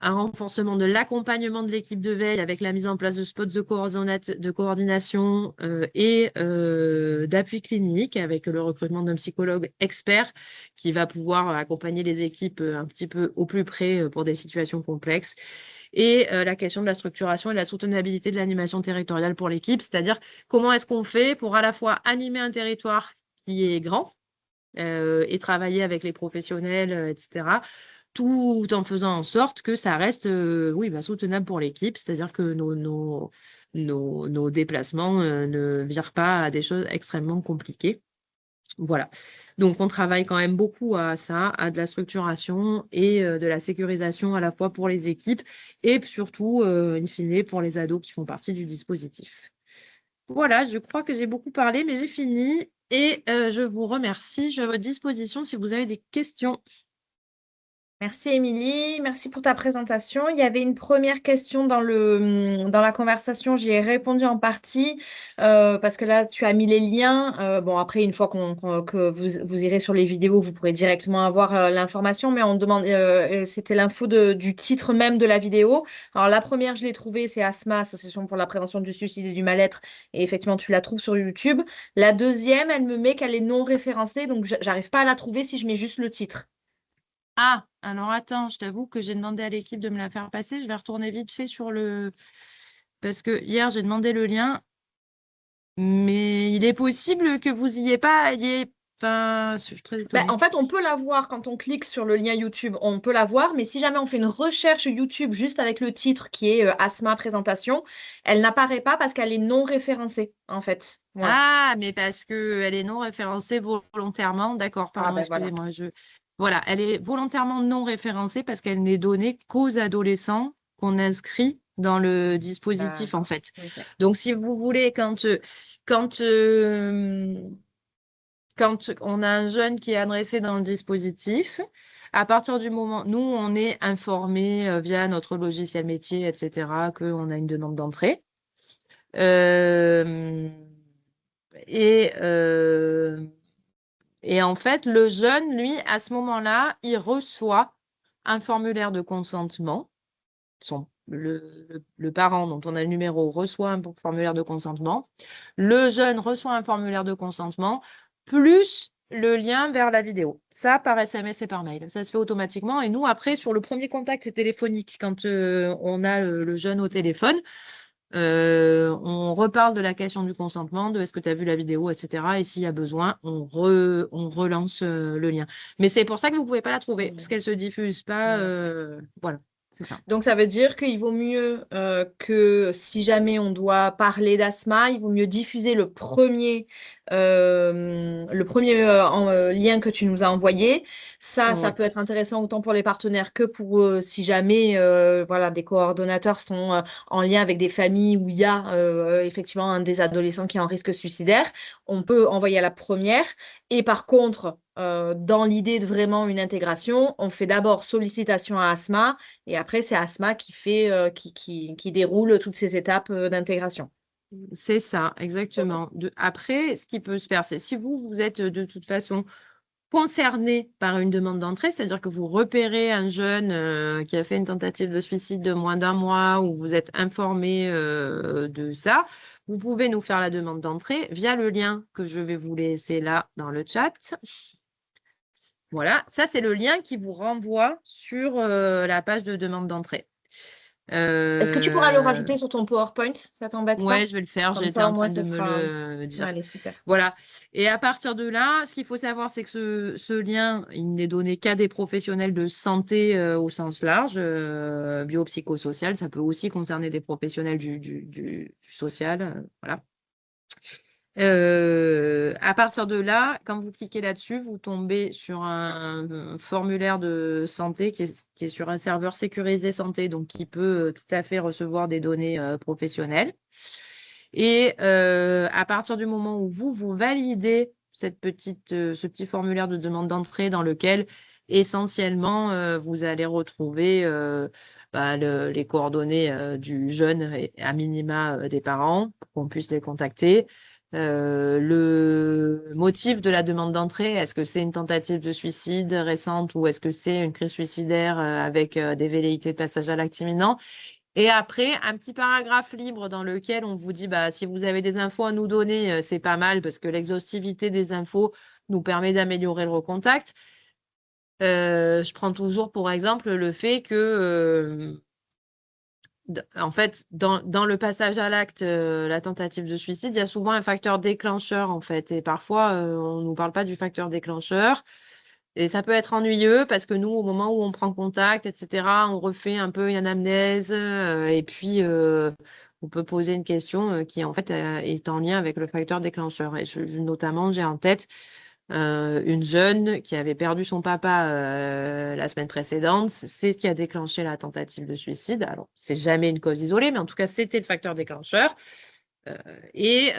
Un renforcement de l'accompagnement de l'équipe de veille avec la mise en place de spots de coordination et d'appui clinique avec le recrutement d'un psychologue expert qui va pouvoir accompagner les équipes un petit peu au plus près pour des situations complexes. Et la question de la structuration et de la soutenabilité de l'animation territoriale pour l'équipe, c'est-à-dire comment est-ce qu'on fait pour à la fois animer un territoire qui est grand et travailler avec les professionnels, etc., tout en faisant en sorte que ça reste soutenable pour l'équipe, c'est-à-dire que nos déplacements ne virent pas à des choses extrêmement compliquées. Voilà. Donc, on travaille quand même beaucoup à ça, à de la structuration et de la sécurisation à la fois pour les équipes et surtout, in fine, pour les ados qui font partie du dispositif. Voilà, je crois que j'ai beaucoup parlé, mais j'ai fini et je vous remercie. Je suis à votre disposition si vous avez des questions. Merci Émilie, merci pour ta présentation. Il y avait une première question dans la conversation, j'y ai répondu en partie parce que là tu as mis les liens. Bon après une fois que vous irez sur les vidéos, vous pourrez directement avoir l'information, mais on demande, c'était l'info du titre même de la vidéo. Alors la première je l'ai trouvée, c'est ASMA, Association pour la prévention du suicide et du mal-être, et effectivement tu la trouves sur YouTube. La deuxième, elle me met qu'elle est non référencée, donc j'arrive pas à la trouver si je mets juste le titre. Ah, alors attends, je t'avoue que j'ai demandé à l'équipe de me la faire passer. Je vais retourner vite fait sur le... Parce que hier, j'ai demandé le lien, mais il est possible que vous y ayez pas... Enfin, je suis très Ben, étonnée. en fait, on peut la voir quand on clique sur le lien YouTube, on peut la voir, mais si jamais on fait une recherche YouTube juste avec le titre qui est Asma présentation, elle n'apparaît pas parce qu'elle est non référencée, en fait. Voilà. Ah, mais parce que elle est non référencée volontairement. D'accord, Ah pardon, ben voilà. excusez-moi. Voilà, elle est volontairement non référencée parce qu'elle n'est donnée qu'aux adolescents qu'on inscrit dans le dispositif, en D'accord. fait. Ok. Donc, si vous voulez, quand, quand on a un jeune qui est adressé dans le dispositif, à partir du moment, nous, on est informé via notre logiciel métier, etc., qu'on a une demande d'entrée. Euh, et, euh, et en fait, le jeune, lui, à ce moment-là, il reçoit un formulaire de consentement. Le parent dont on a le numéro reçoit un formulaire de consentement. Le jeune reçoit un formulaire de consentement, plus le lien vers la vidéo. Ça, par SMS et par mail. Ça se fait automatiquement. Et nous, après, sur le premier contact téléphonique, quand on a le jeune au téléphone, on reparle de la question du consentement, de est-ce que tu as vu la vidéo, etc. Et s'il y a besoin, on relance le lien. Mais c'est pour ça que vous ne pouvez pas la trouver, parce Hmm. qu'elle ne se diffuse pas. D'accord. Voilà, c'est ça. Donc, ça veut dire qu'il vaut mieux que si jamais on doit parler d'asthma, il vaut mieux diffuser le premier lien que tu nous as envoyé. Ça Oui. peut être intéressant autant pour les partenaires que pour si jamais voilà, des coordonnateurs sont en lien avec des familles où il y a effectivement un des adolescents qui est en risque suicidaire. On peut envoyer à la première. Et par contre, dans l'idée de vraiment une intégration, on fait d'abord sollicitation à Asma et après, c'est Asma qui fait, qui déroule toutes ces étapes d'intégration. C'est ça, Ok. exactement. Après, ce qui peut se faire, c'est si vous êtes de toute façon concerné par une demande d'entrée, c'est-à-dire que vous repérez un jeune qui a fait une tentative de suicide de moins d'un mois ou vous êtes informé de ça, vous pouvez nous faire la demande d'entrée via le lien que je vais vous laisser là dans le chat. Voilà, ça c'est le lien qui vous renvoie sur la page de demande d'entrée. Est-ce que tu pourras le Euh, rajouter sur ton PowerPoint? Ça t'embête Ouais, pas? je vais le faire. Comme J'étais ça, en au moins, train de ce me sera... le dire. Allez, super. Voilà. Et à partir de là, ce qu'il faut savoir, c'est que ce lien, il n'est donné qu'à des professionnels de santé au sens large, biopsychosocial. Ça peut aussi concerner des professionnels du social. Voilà. À partir de là, quand vous cliquez là-dessus, vous tombez sur un formulaire de santé qui est sur un serveur sécurisé santé, donc qui peut tout à fait recevoir des données professionnelles. Et à partir du moment où vous validez ce petit formulaire de demande d'entrée dans lequel essentiellement vous allez retrouver les coordonnées du jeune et à minima des parents pour qu'on puisse les contacter. Le motif de la demande d'entrée, est-ce que c'est une tentative de suicide récente ou est-ce que c'est une crise suicidaire avec des velléités de passage à l'acte imminent? Et après, un petit paragraphe libre dans lequel on vous dit, bah, si vous avez des infos à nous donner, c'est pas mal parce que l'exhaustivité des infos nous permet d'améliorer le recontact. Je prends toujours pour exemple le fait que, en fait, dans le passage à l'acte, la tentative de suicide, il y a souvent un facteur déclencheur, en fait. Et parfois, on ne nous parle pas du facteur déclencheur. Et ça peut être ennuyeux parce que nous, au moment où on prend contact, etc., on refait un peu une anamnèse et puis on peut poser une question qui en fait est en lien avec le facteur déclencheur. Et notamment, j'ai en tête une jeune qui avait perdu son papa la semaine précédente. C'est ce qui a déclenché la tentative de suicide. Alors, c'est jamais une cause isolée, mais en tout cas, c'était le facteur déclencheur. Et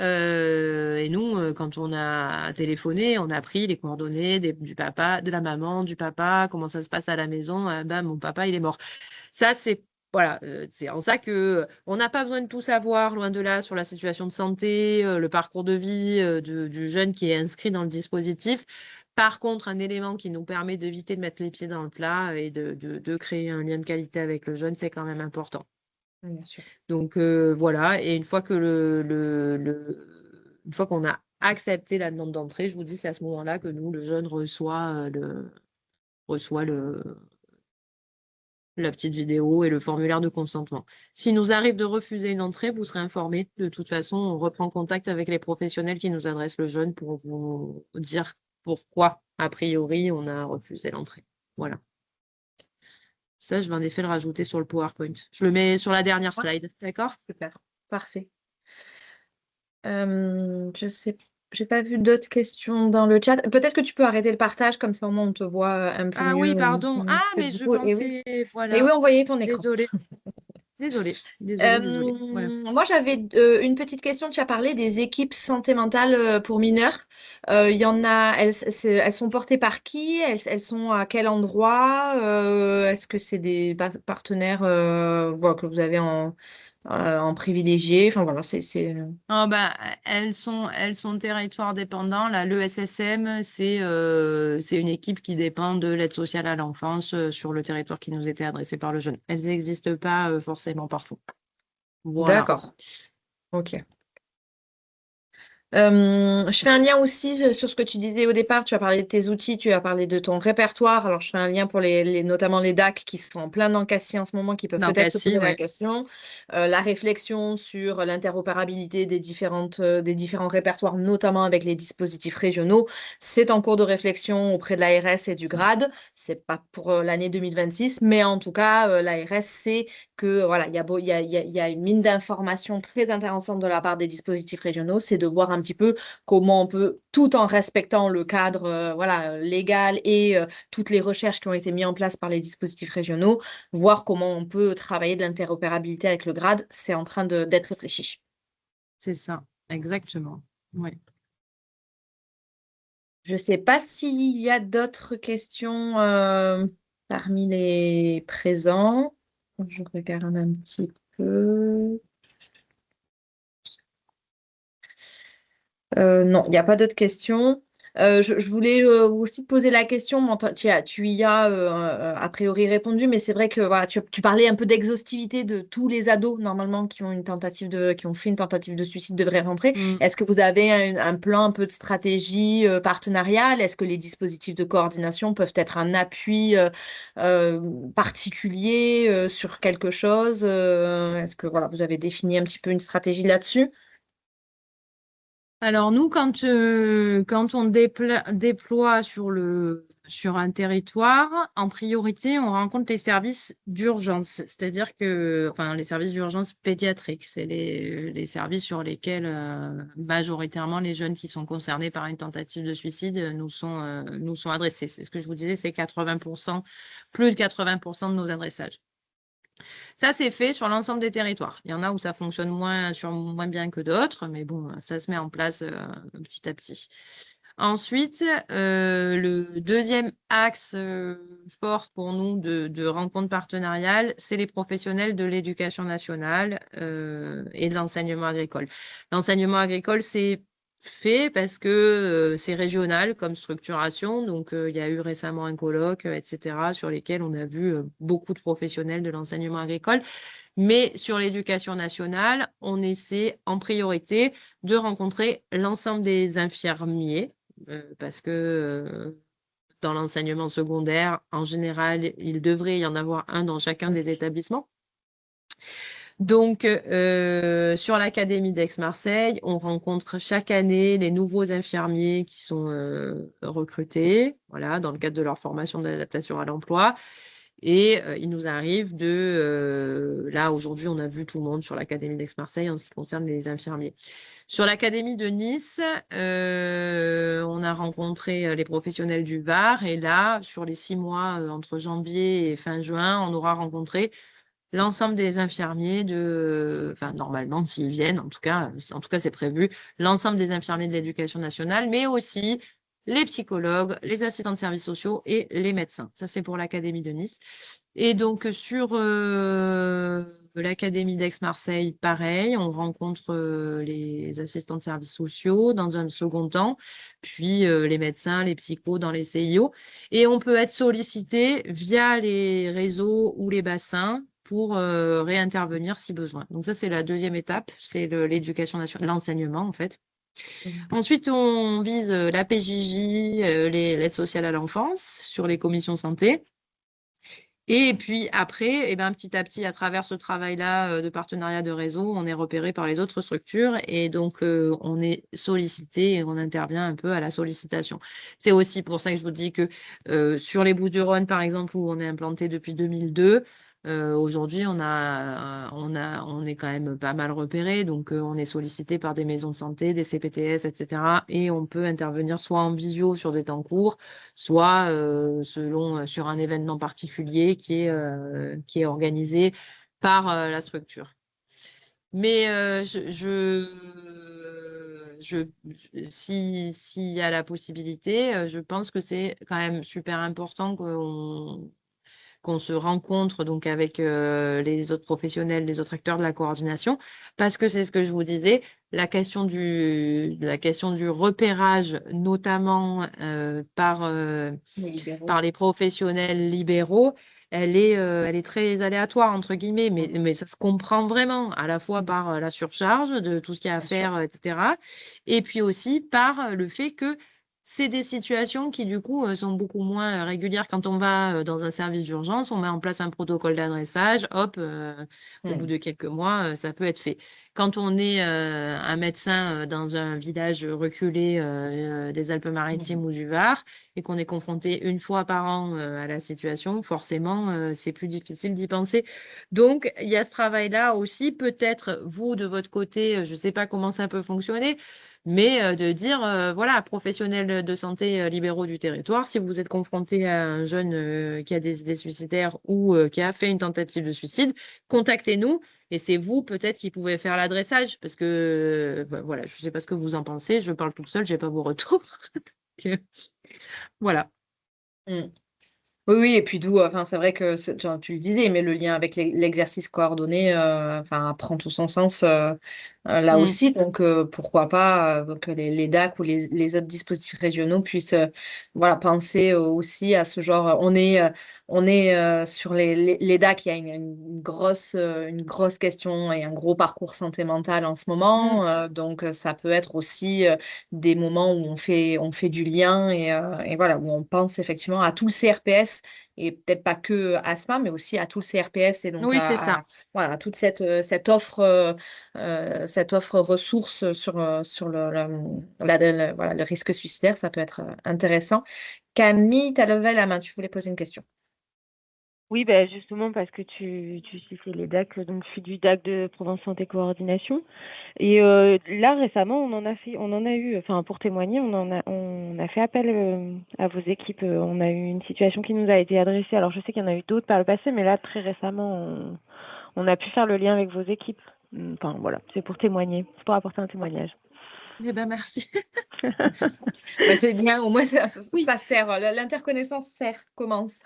nous, quand on a téléphoné, on a pris les coordonnées du papa, de la maman, du papa, comment ça se passe à la maison. Bam, mon papa, il est mort. Ça, c'est voilà, c'est en ça que on n'a pas besoin de tout savoir, loin de là, sur la situation de santé, le parcours de vie du jeune qui est inscrit dans le dispositif. Par contre, un élément qui nous permet d'éviter de mettre les pieds dans le plat et de créer un lien de qualité avec le jeune, c'est quand même important. Bien sûr. Donc voilà, et une fois que une fois qu'on a accepté la demande d'entrée, je vous dis, c'est à ce moment-là que nous, le jeune reçoit la petite vidéo et le formulaire de consentement. S'il nous arrive de refuser une entrée, vous serez informé. De toute façon, on reprend contact avec les professionnels qui nous adressent le jeune pour vous dire pourquoi, a priori, on a refusé l'entrée. Voilà. Ça, je vais en effet le rajouter sur le PowerPoint. Je le mets sur la dernière Ouais. slide, d'accord? Super, parfait. Je sais, j'ai pas vu d'autres questions dans le chat. Peut-être que tu peux arrêter le partage, comme ça au moins on te voit un peu Ah mieux. oui, pardon. Ah, Parce que mais du je coup, pensais, et oui, voilà. on voyait ton écran. Désolée, désolée, désolée, désolée. Voilà. Moi, j'avais une petite question. Tu as parlé des équipes santé mentale pour mineurs. Il y en a, elles sont portées par qui? Elles sont à quel endroit? Est-ce que c'est des partenaires voilà, que vous avez en privilégié? Enfin, voilà, Ah bah, elles sont territoire dépendant. Là, l'ESSM, c'est une équipe qui dépend de l'aide sociale à l'enfance sur le territoire qui nous était adressé par le jeune. Elles n'existent pas forcément partout. Voilà. D'accord. Ok. Je fais un lien aussi sur ce que tu disais au départ. Tu as parlé de tes outils, tu as parlé de ton répertoire. Alors, je fais un lien pour notamment les DAC qui sont en plein dans Cassis en ce moment, qui peuvent Dans peut-être se poser Cassis, la ouais. question. La réflexion sur l'interopérabilité des différents répertoires, notamment avec les dispositifs régionaux, c'est en cours de réflexion auprès de l'ARS et du Ça. GRADE. C'est pas pour l'année 2026, mais en tout cas, l'ARS sait que voilà, il y a une mine d'informations très intéressante de la part des dispositifs régionaux, c'est de voir un petit peu comment on peut, tout en respectant le cadre voilà, légal et toutes les recherches qui ont été mises en place par les dispositifs régionaux, voir comment on peut travailler de l'interopérabilité avec le grade. C'est en train d'être réfléchi. C'est ça, exactement. Oui. Je ne sais pas s'il y a d'autres questions parmi les présents. Je regarde un petit peu. Non, il n'y a pas d'autres questions. Je voulais aussi te poser la question, bon, tu y as a priori répondu, mais c'est vrai que voilà, tu parlais un peu d'exhaustivité de tous les ados normalement qui ont qui ont fait une tentative de suicide devraient rentrer. Mm. Est-ce que vous avez un plan, un peu de stratégie partenariale? Est-ce que les dispositifs de coordination peuvent être un appui euh, particulier sur quelque chose? Est-ce que voilà, vous avez défini un petit peu une stratégie là-dessus? Alors nous, quand on déploie sur un territoire, en priorité, on rencontre les services d'urgence, c'est-à-dire que, enfin, les services d'urgence pédiatriques, c'est les services sur lesquels majoritairement les jeunes qui sont concernés par une tentative de suicide nous sont adressés. C'est ce que je vous disais, c'est 80%, plus de 80% de nos adressages. Ça, c'est fait sur l'ensemble des territoires. Il y en a où ça fonctionne moins bien que d'autres, mais bon, ça se met en place petit à petit. Ensuite, le deuxième axe fort pour nous de rencontre partenariale, c'est les professionnels de l'éducation nationale et de l'enseignement agricole. L'enseignement agricole, c'est fait parce que c'est régional comme structuration. Donc, il y a eu récemment un colloque, etc., sur lesquels on a vu beaucoup de professionnels de l'enseignement agricole. Mais sur l'éducation nationale, on essaie en priorité de rencontrer l'ensemble des infirmiers parce que dans l'enseignement secondaire, en général, il devrait y en avoir un dans chacun des établissements. Donc, sur l'Académie d'Aix-Marseille, on rencontre chaque année les nouveaux infirmiers qui sont recrutés, voilà, dans le cadre de leur formation d'adaptation à l'emploi. Et il nous arrive là, aujourd'hui, on a vu tout le monde sur l'Académie d'Aix-Marseille en ce qui concerne les infirmiers. Sur l'Académie de Nice, on a rencontré les professionnels du Var. Et là, sur les 6 mois, entre janvier et fin juin, on aura rencontré l'ensemble des infirmiers enfin, normalement, s'ils viennent, en tout cas, c'est prévu, l'ensemble des infirmiers de l'éducation nationale, mais aussi les psychologues, les assistants de services sociaux et les médecins. Ça, c'est pour l'Académie de Nice. Et donc, sur l'Académie d'Aix-Marseille, pareil, on rencontre les assistants de services sociaux dans un second temps, puis les médecins, les psychos dans les CIO. Et on peut être sollicité via les réseaux ou les bassins pour réintervenir si besoin. Donc ça, c'est la deuxième étape, c'est l'éducation nationale, l'enseignement en fait. Ensuite, on vise la PJJ, l'aide sociale à l'enfance sur les commissions santé. Et puis après, petit à petit, à travers ce travail-là de partenariat de réseau, on est repéré par les autres structures et donc on est sollicité et on intervient un peu à la sollicitation. C'est aussi pour ça que je vous dis que sur les Bouches-du-Rhône, par exemple, où on est implanté depuis 2002, aujourd'hui, on est quand même pas mal repéré, donc on est sollicité par des maisons de santé, des CPTS, etc. Et on peut intervenir soit en visio sur des temps courts, soit sur un événement particulier qui est organisé par la structure. Mais s'il y a la possibilité, je pense que c'est quand même super important qu'on se rencontre donc avec les autres professionnels, les autres acteurs de la coordination, parce que c'est ce que je vous disais, la question du repérage, notamment par les professionnels libéraux, elle est très aléatoire, entre guillemets, mais ça se comprend vraiment, à la fois par la surcharge de tout ce qu'il y a à faire, etc. Et puis aussi par le fait que c'est des situations qui, du coup, sont beaucoup moins régulières. Quand on va dans un service d'urgence, on met en place un protocole d'adressage, hop, au bout de quelques mois, ça peut être fait. Quand on est un médecin dans un village reculé des Alpes-Maritimes ou du Var et qu'on est confronté une fois par an à la situation, forcément, c'est plus difficile d'y penser. Donc, il y a ce travail-là aussi. Peut-être, vous, de votre côté, je ne sais pas comment ça peut fonctionner, mais de dire, voilà, professionnels de santé libéraux du territoire, si vous êtes confronté à un jeune qui a des idées suicidaires ou qui a fait une tentative de suicide, contactez-nous. Et c'est vous peut-être qui pouvez faire l'adressage, parce que voilà, je ne sais pas ce que vous en pensez, je parle toute seule, je n'ai pas vos retours. Donc, voilà. Oui, oui, et puis d'où, enfin, c'est vrai que tu le disais, mais le lien avec l'exercice coordonné, enfin, prend tout son sens là Mm. aussi. Donc, pourquoi pas que les DAC ou les autres dispositifs régionaux puissent, voilà, penser aussi à ce genre. On est sur les DAC, il y a une grosse question et un gros parcours santé mentale en ce Mm. moment. Donc, ça peut être aussi des moments où on fait du lien et voilà, où on pense effectivement à tout le CRPS et peut-être pas que asthma, mais aussi à tout le CRPS et donc Oui, c'est ça. voilà, à toute cette offre ressources sur voilà, le risque suicidaire, ça peut être intéressant. Camille, tu as levé la main, tu voulais poser une question. Oui, bah, justement parce que tu citais les DAC, donc je suis du DAC de Provence Santé Coordination. Et là récemment, on en a eu, enfin pour témoigner, on a fait appel à vos équipes. On a eu une situation qui nous a été adressée. Alors je sais qu'il y en a eu d'autres par le passé, mais là très récemment, on a pu faire le lien avec vos équipes. Enfin voilà, c'est pour témoigner, c'est pour apporter un témoignage. Eh ben, merci. C'est bien, au moins Oui. ça sert, l'interconnaissance commence.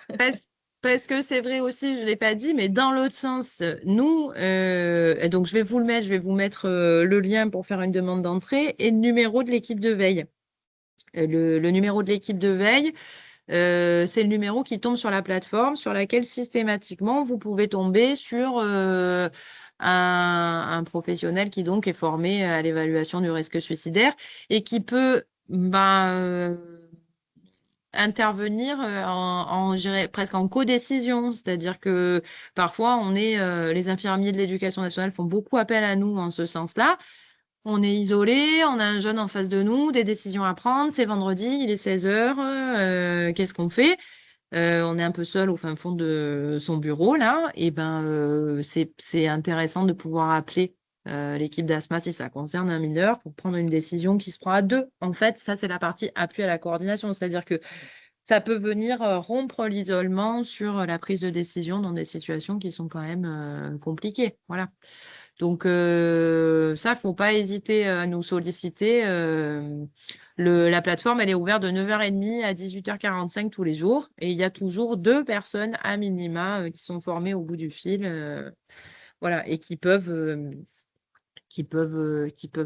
Parce que c'est vrai aussi, je ne l'ai pas dit, mais dans l'autre sens, nous, donc je vais vous mettre le lien pour faire une demande d'entrée et le numéro de l'équipe de veille. Le numéro de l'équipe de veille, c'est le numéro qui tombe sur la plateforme sur laquelle systématiquement vous pouvez tomber sur un professionnel qui donc est formé à l'évaluation du risque suicidaire et qui peut intervenir je dirais, presque en codécision, c'est-à-dire que parfois les infirmiers de l'éducation nationale font beaucoup appel à nous en ce sens-là. On est isolé, on a un jeune en face de nous, des décisions à prendre, c'est vendredi, il est 16 heures, qu'est-ce qu'on fait? on est un peu seul au fin fond de son bureau là, et ben c'est intéressant de pouvoir appeler l'équipe d'ASMA si ça concerne un mineur pour prendre une décision qui se prend à deux. En fait, ça c'est la partie appui à la coordination, c'est-à-dire que ça peut venir rompre l'isolement sur la prise de décision dans des situations qui sont quand même compliquées. Voilà. Donc, ça, faut pas hésiter à nous solliciter. La plateforme, elle est ouverte de 9h30 à 18h45 tous les jours. Et il y a toujours 2 personnes à minima qui sont formées au bout du fil. Voilà, et qui peuvent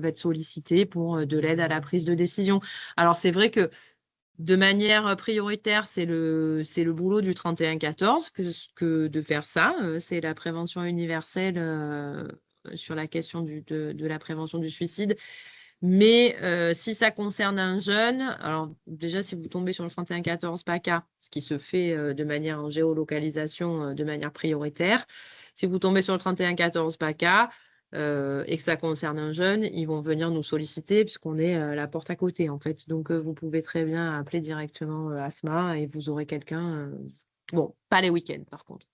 être sollicitées pour de l'aide à la prise de décision. Alors, c'est vrai que de manière prioritaire, c'est le boulot du 3114 que de faire ça. C'est la prévention universelle sur la question de la prévention du suicide. Mais si ça concerne un jeune, alors déjà, si vous tombez sur le 3114 PACA, ce qui se fait de manière en géolocalisation, de manière prioritaire, si vous tombez sur le 3114 PACA, et que ça concerne un jeune, ils vont venir nous solliciter puisqu'on est la porte à côté, en fait. Donc, vous pouvez très bien appeler directement ASMA et vous aurez quelqu'un. Bon, pas les week-ends, par contre.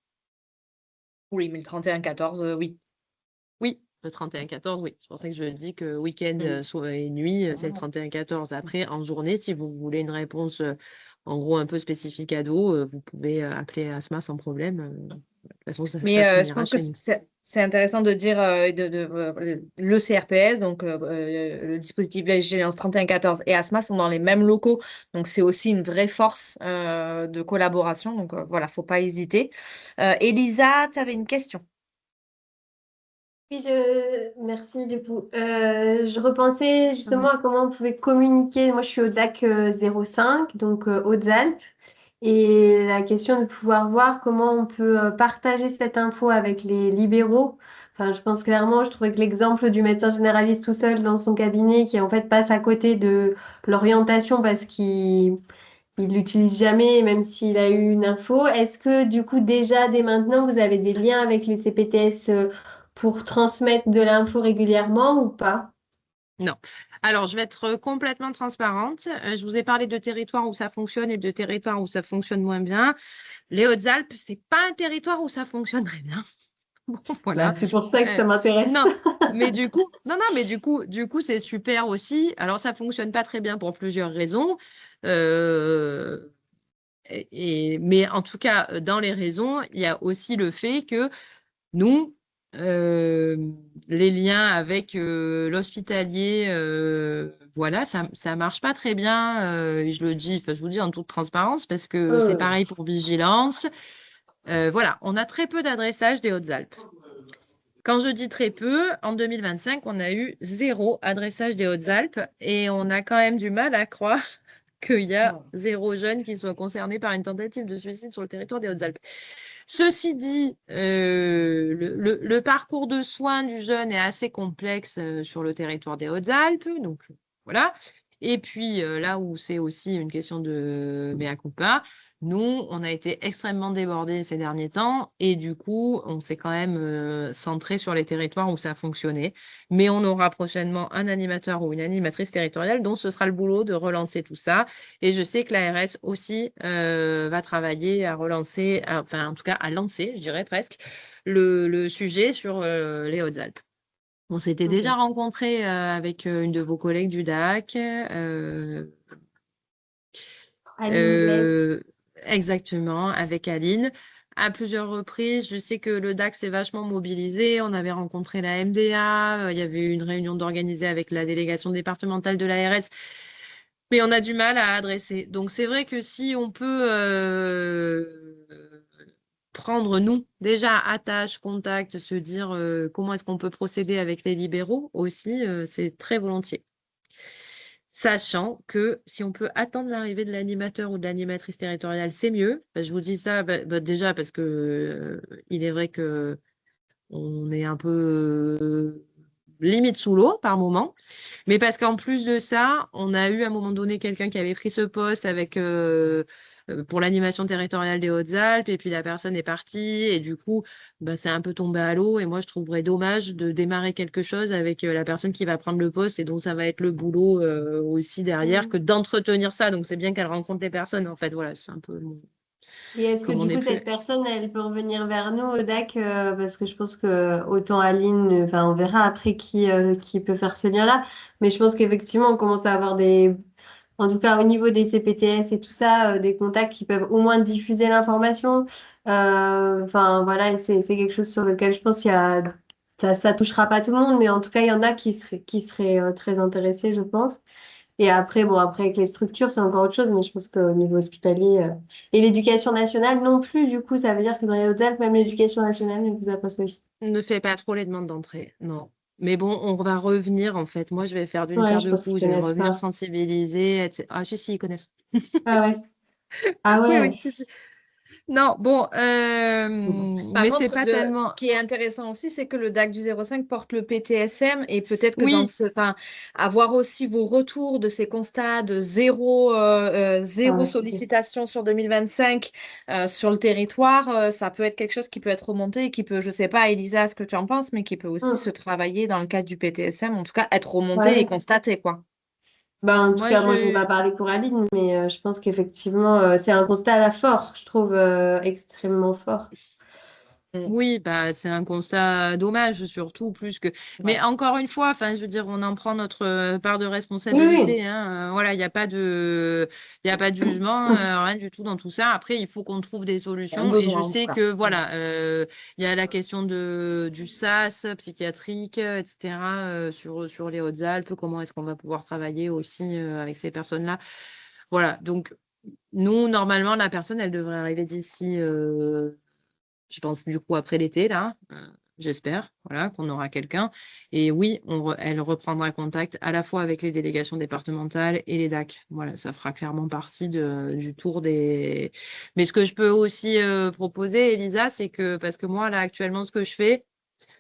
Oui, mais le 31-14, oui. Oui, le 31-14, oui. C'est pour ça que je dis que week-end et nuit, c'est le 31-14. Après, en journée, si vous voulez une réponse, en gros, un peu spécifique ado, vous pouvez appeler ASMA sans problème. De toute façon, ça Mais je finira pense que chez nous. c'est intéressant de dire le CRPS, donc le dispositif de vigilance 31-14 et ASMA sont dans les mêmes locaux. Donc, c'est aussi une vraie force de collaboration. Donc, voilà, faut pas hésiter. Elisa, tu avais une question. Oui, merci du coup. Je repensais justement à comment on pouvait communiquer. Moi, je suis au DAC 05, donc Hautes-Alpes. Et la question de pouvoir voir comment on peut partager cette info avec les libéraux. Enfin, je pense clairement, je trouvais que l'exemple du médecin généraliste tout seul dans son cabinet qui en fait passe à côté de l'orientation parce qu'il l'utilise jamais, même s'il a eu une info. Est-ce que du coup déjà dès maintenant vous avez des liens avec les CPTS pour transmettre de l'info régulièrement ou pas? Non. Alors, je vais être complètement transparente. Je vous ai parlé de territoires où ça fonctionne et de territoires où ça fonctionne moins bien. Les Hautes-Alpes, c'est pas un territoire où ça fonctionne très bien. Bon, voilà. C'est pour ça que ça m'intéresse. Non, mais du coup, c'est super aussi. Alors, ça fonctionne pas très bien pour plusieurs raisons. Euh, mais en tout cas, dans les raisons, il y a aussi le fait que nous, les liens avec l'hospitalier, voilà, ça marche pas très bien. Et je le dis, enfin, je vous le dis en toute transparence parce que c'est pareil pour vigilance. Voilà, on a très peu d'adressage des Hautes-Alpes. Quand je dis très peu, en 2025, on a eu 0 adressage des Hautes-Alpes et on a quand même du mal à croire qu'il y a 0 jeune qui soit concerné par une tentative de suicide sur le territoire des Hautes-Alpes. Ceci dit, le parcours de soins du jeune est assez complexe sur le territoire des Hautes-Alpes, donc voilà. Et puis là où c'est aussi une question de mea culpa, nous, on a été extrêmement débordés ces derniers temps et du coup, on s'est quand même centré sur les territoires où ça fonctionnait. Mais on aura prochainement un animateur ou une animatrice territoriale dont ce sera le boulot de relancer tout ça. Et je sais que l'ARS aussi va travailler à relancer, enfin en tout cas à lancer, je dirais presque, le sujet sur les Hautes-Alpes. On s'était déjà rencontré avec une de vos collègues du DAC. Exactement, avec Aline. À plusieurs reprises, je sais que le DAC s'est vachement mobilisé. On avait rencontré la MDA, il y avait eu une réunion d'organiser avec la délégation départementale de l'ARS, mais on a du mal à adresser. Donc c'est vrai que si on peut prendre, nous, déjà attache, contact, se dire comment est-ce qu'on peut procéder avec les libéraux aussi, c'est très volontiers. Sachant que si on peut attendre l'arrivée de l'animateur ou de l'animatrice territoriale, c'est mieux. Je vous dis ça déjà parce que il est vrai que on est un peu limite sous l'eau par moment, mais parce qu'en plus de ça, on a eu à un moment donné quelqu'un qui avait pris ce poste avec pour l'animation territoriale des Hautes-Alpes, et puis la personne est partie, et du coup, c'est un peu tombé à l'eau, et moi je trouverais dommage de démarrer quelque chose avec la personne qui va prendre le poste, et donc ça va être le boulot aussi derrière, que d'entretenir ça, donc c'est bien qu'elle rencontre les personnes, en fait, voilà, c'est un peu Et est-ce que comme on du n'est coup, plus. cette personne, elle peut revenir vers nous au DAC parce que je pense que autant Aline, enfin, on verra après qui peut faire ce lien-là. Mais je pense qu'effectivement, on commence à avoir en tout cas au niveau des CPTS et tout ça, des contacts qui peuvent au moins diffuser l'information. Enfin, voilà, et c'est quelque chose sur lequel je pense ça touchera pas tout le monde, mais en tout cas, il y en a qui seraient très intéressés, je pense. Et après, bon, après, avec les structures, c'est encore autre chose, mais je pense qu'au niveau hospitalier, et l'éducation nationale non plus, du coup, ça veut dire que dans les Hautes-Alpes, même l'éducation nationale ne vous a pas sollicité. Ne fait pas trop les demandes d'entrée, non. Mais bon, on va revenir en fait. Moi, je vais faire d'une Ouais, pierre je deux pense qu'ils coups. Je vais connaissent revenir pas. sensibiliser, etc. Ah, si, ils connaissent. Ah ouais. Ah Oui, oui, ouais. si, si. Non, bon, Par mais c'est contre, pas ce tellement. qui est intéressant aussi, c'est que le DAC du 05 porte le PTSM et peut-être que Oui, enfin, avoir aussi vos retours de ces constats de Ah zéro ouais, ok. sollicitation sur 2025 sur le territoire, ça peut être quelque chose qui peut être remonté et qui peut, je sais pas, Elisa, ce que tu en penses, mais qui peut aussi se Hmm. travailler dans le cadre du PTSM, en tout cas être remonté et Ouais. constaté, quoi. Ben, en tout moi, cas, moi, je ne vais pas je. parler pour Aline, mais je pense qu'effectivement, c'est un constat à la fort, je trouve extrêmement fort. Mm. Oui, bah, c'est un constat dommage, surtout plus que. Mais Ouais. encore une fois, enfin, je veux dire, on en prend notre part de Oui, oui. responsabilité, hein. Voilà, il y a pas de jugement, rien du tout dans tout ça. Après, il faut qu'on trouve des Il y a un solutions. Et je besoin, en tout sais cas. que Mm. voilà, il y a la question du SAS psychiatrique, etc. Sur les Hautes-Alpes. Comment est-ce qu'on va pouvoir travailler aussi avec ces personnes-là? Voilà. Donc, nous, normalement, la personne, elle devrait arriver d'ici. Je pense du coup après l'été là, j'espère, voilà, qu'on aura quelqu'un et oui, elle reprendra contact à la fois avec les délégations départementales et les DAC. Voilà, ça fera clairement partie du tour des mais ce que je peux aussi, proposer Elisa, c'est que parce que moi là actuellement ce que je fais,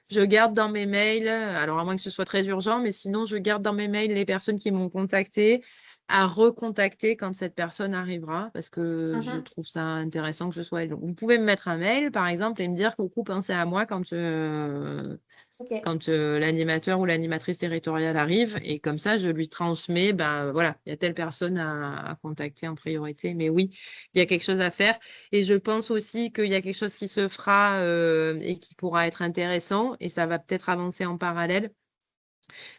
je garde dans mes mails, alors à moins que ce soit très urgent, mais sinon je garde dans mes mails les personnes qui m'ont contacté à recontacter quand cette personne arrivera, parce que je Mhm. trouve ça intéressant que ce soit elle. Donc, vous pouvez me mettre un mail, par exemple, et me dire coucou, pensez à moi Ok. quand l'animateur ou l'animatrice territoriale arrive, et comme ça, je lui transmets, ben voilà, il y a telle personne à contacter en priorité. Mais oui, il y a quelque chose à faire. Et je pense aussi qu'il y a quelque chose qui se fera et qui pourra être intéressant, et ça va peut-être avancer en parallèle.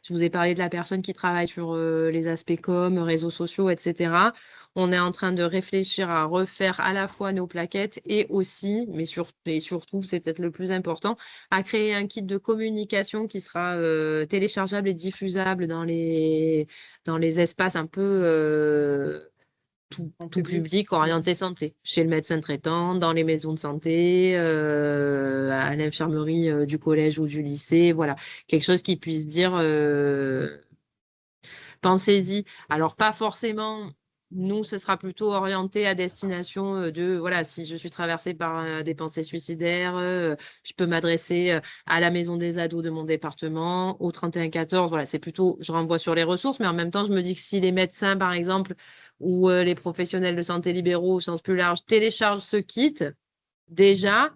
Je vous ai parlé de la personne qui travaille sur les aspects com, réseaux sociaux, etc. On est en train de réfléchir à refaire à la fois nos plaquettes et aussi, et surtout, c'est peut-être le plus important, à créer un kit de communication qui sera téléchargeable et diffusable dans les espaces un peu En tout public. public Mm. orienté santé, chez le médecin traitant, dans les maisons de santé, à l'infirmerie du collège ou du lycée, voilà. Quelque chose qui puisse dire pensez-y. Alors, pas forcément, nous, ce sera plutôt orienté à destination voilà, si je suis traversée par des pensées suicidaires, je peux m'adresser à la maison des ados de mon département, au 3114. Voilà, c'est plutôt, je renvoie sur les ressources, mais en même temps, je me dis que si les médecins, par exemple, ou les professionnels de santé libéraux au sens plus large téléchargent ce kit, déjà,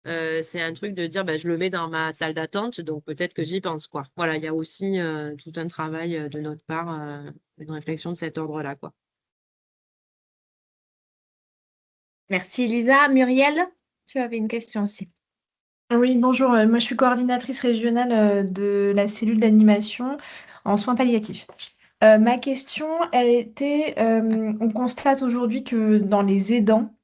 c'est un truc de dire, bah, je le mets dans ma salle d'attente, donc peut-être que j'y pense, quoi. Voilà, il y a aussi tout un travail de notre part, une réflexion de cet ordre-là, quoi. Merci Elisa. Muriel, tu avais une question aussi. Oui, bonjour. Moi, je suis coordinatrice régionale de la cellule d'animation en soins palliatifs. Ma question, elle était, on constate aujourd'hui que dans les aidants,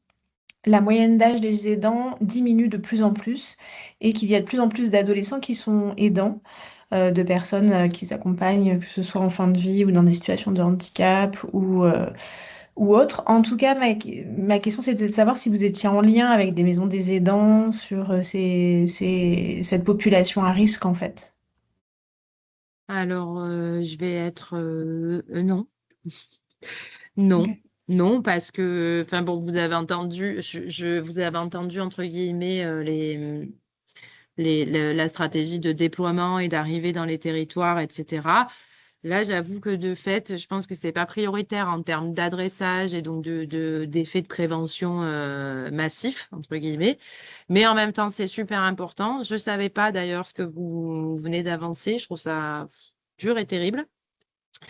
la moyenne d'âge des aidants diminue de plus en plus et qu'il y a de plus en plus d'adolescents qui sont aidants, de personnes qui s'accompagnent, que ce soit en fin de vie ou dans des situations de handicap ou autre. En tout cas, ma question, c'était de savoir si vous étiez en lien avec des maisons des aidants sur cette population à risque, en fait. Alors, je vais être non. Non, Ok. non, parce que, enfin bon, vous avez entendu, vous avez entendu entre guillemets la stratégie de déploiement et d'arrivée dans les territoires, etc. Là, j'avoue que de fait, je pense que c'est pas prioritaire en termes d'adressage et donc d'effet de prévention massif, entre guillemets. Mais en même temps, c'est super important. Je savais pas d'ailleurs ce que vous venez d'avancer. Je trouve ça dur et terrible.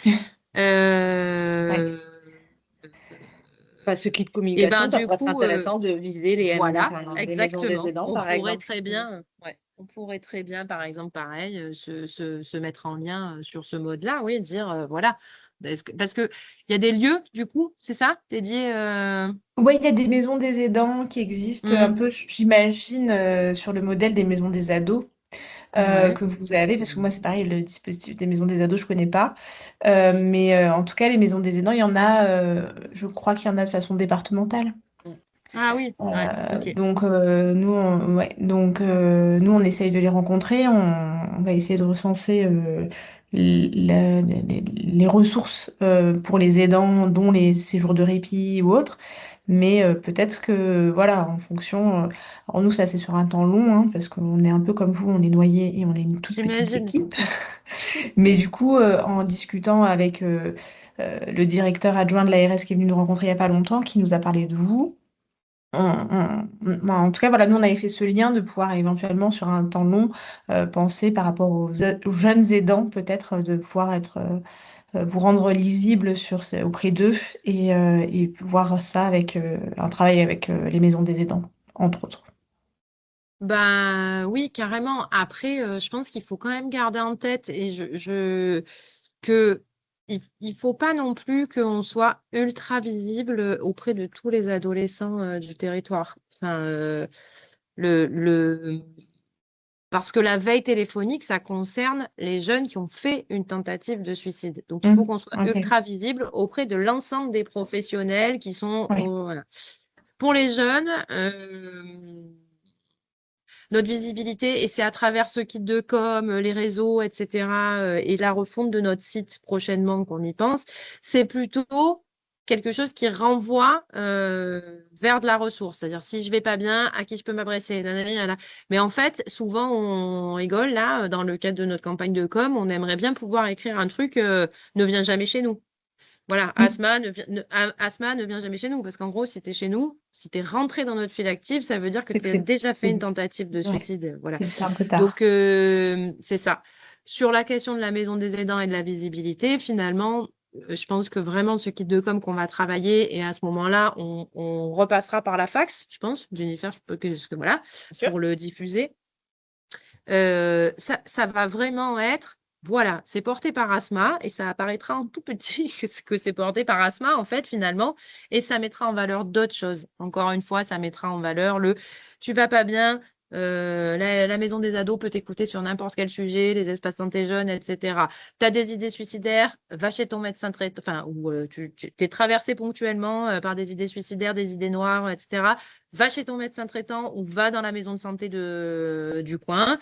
Ouais. Euh, ce kit Et communication, ben ça du pourrait être coup, intéressant de viser les voilà, les maisons des exactement. aidants, On par pourrait exemple. très bien, ouais, on pourrait très bien, par exemple, pareil, se mettre en lien sur ce mode-là, oui, dire voilà. Parce qu'il y a des lieux, du coup, c'est ça, dédiés. Oui, il y a des maisons des aidants qui existent un Hmm, peu, j'imagine, sur le modèle des maisons des ados ouais. que vous avez, parce que moi, c'est pareil, le dispositif des maisons des ados, je connais pas. Mais en tout cas, les maisons des aidants, il y en a, je crois qu'il y en a de façon départementale. Mm, c'est Ah ça. oui, ouais, ok. Donc, nous, on essaye de les rencontrer. On va essayer de recenser les ressources pour les aidants, dont les séjours de répit ou autres. Mais peut-être que, voilà, en fonction. Alors, nous, ça, c'est sur un temps long, hein, parce qu'on est un peu comme vous, on est noyés et on est une toute petite J'imagine. équipe. Mais du coup, en discutant avec le directeur adjoint de l'ARS qui est venu nous rencontrer il n'y a pas longtemps, qui nous a parlé de vous. En tout cas, voilà, nous, on avait fait ce lien de pouvoir éventuellement, sur un temps long, penser par rapport aux jeunes aidants, peut-être, de pouvoir vous rendre lisible auprès d'eux et voir ça avec un travail avec les maisons des aidants, entre autres. Ben oui, carrément. Après, je pense qu'il faut quand même garder en tête que il faut pas non plus qu'on soit ultra visible auprès de tous les adolescents du territoire. Enfin, le parce que la veille téléphonique, ça concerne les jeunes qui ont fait une tentative de suicide. Donc, il faut qu'on soit Ok, ultra visible auprès de l'ensemble des professionnels qui sont oui, voilà. Pour les jeunes, notre visibilité, et c'est à travers ce kit de com, les réseaux, etc., et la refonte de notre site prochainement qu'on y pense, c'est plutôt quelque chose qui renvoie vers de la ressource. C'est-à-dire, si je vais pas bien, à qui je peux m'adresser, nanani, nanana. Mais en fait, souvent, on rigole, là, dans le cadre de notre campagne de com, on aimerait bien pouvoir écrire un truc, ne viens jamais chez nous. Voilà, Mm. Asma ne vient jamais chez nous, parce qu'en gros, si tu es chez nous, si tu es rentré dans notre file active, ça veut dire que C'est que tu as déjà fait une c'est, tentative de ouais, suicide. Voilà. c'est un peu tard. Donc, c'est ça. Sur la question de la maison des aidants et de la visibilité, finalement, je pense que vraiment ce kit de com qu'on va travailler, et à ce moment-là, on repassera par la fax, je pense, Jennifer, voilà, Bien sûr. pour le diffuser. Ça va vraiment être, voilà, c'est porté par Asma et ça apparaîtra en tout petit que c'est porté par Asma, en fait, finalement, et ça mettra en valeur d'autres choses. Encore une fois, ça mettra en valeur tu vas pas bien, la maison des ados peut t'écouter sur n'importe quel sujet, les espaces santé jeunes, etc. Tu as des idées suicidaires, va chez ton médecin traitant, enfin, ou tu es traversé ponctuellement par des idées suicidaires, des idées noires, etc. Va chez ton médecin traitant ou va dans la maison de santé du coin.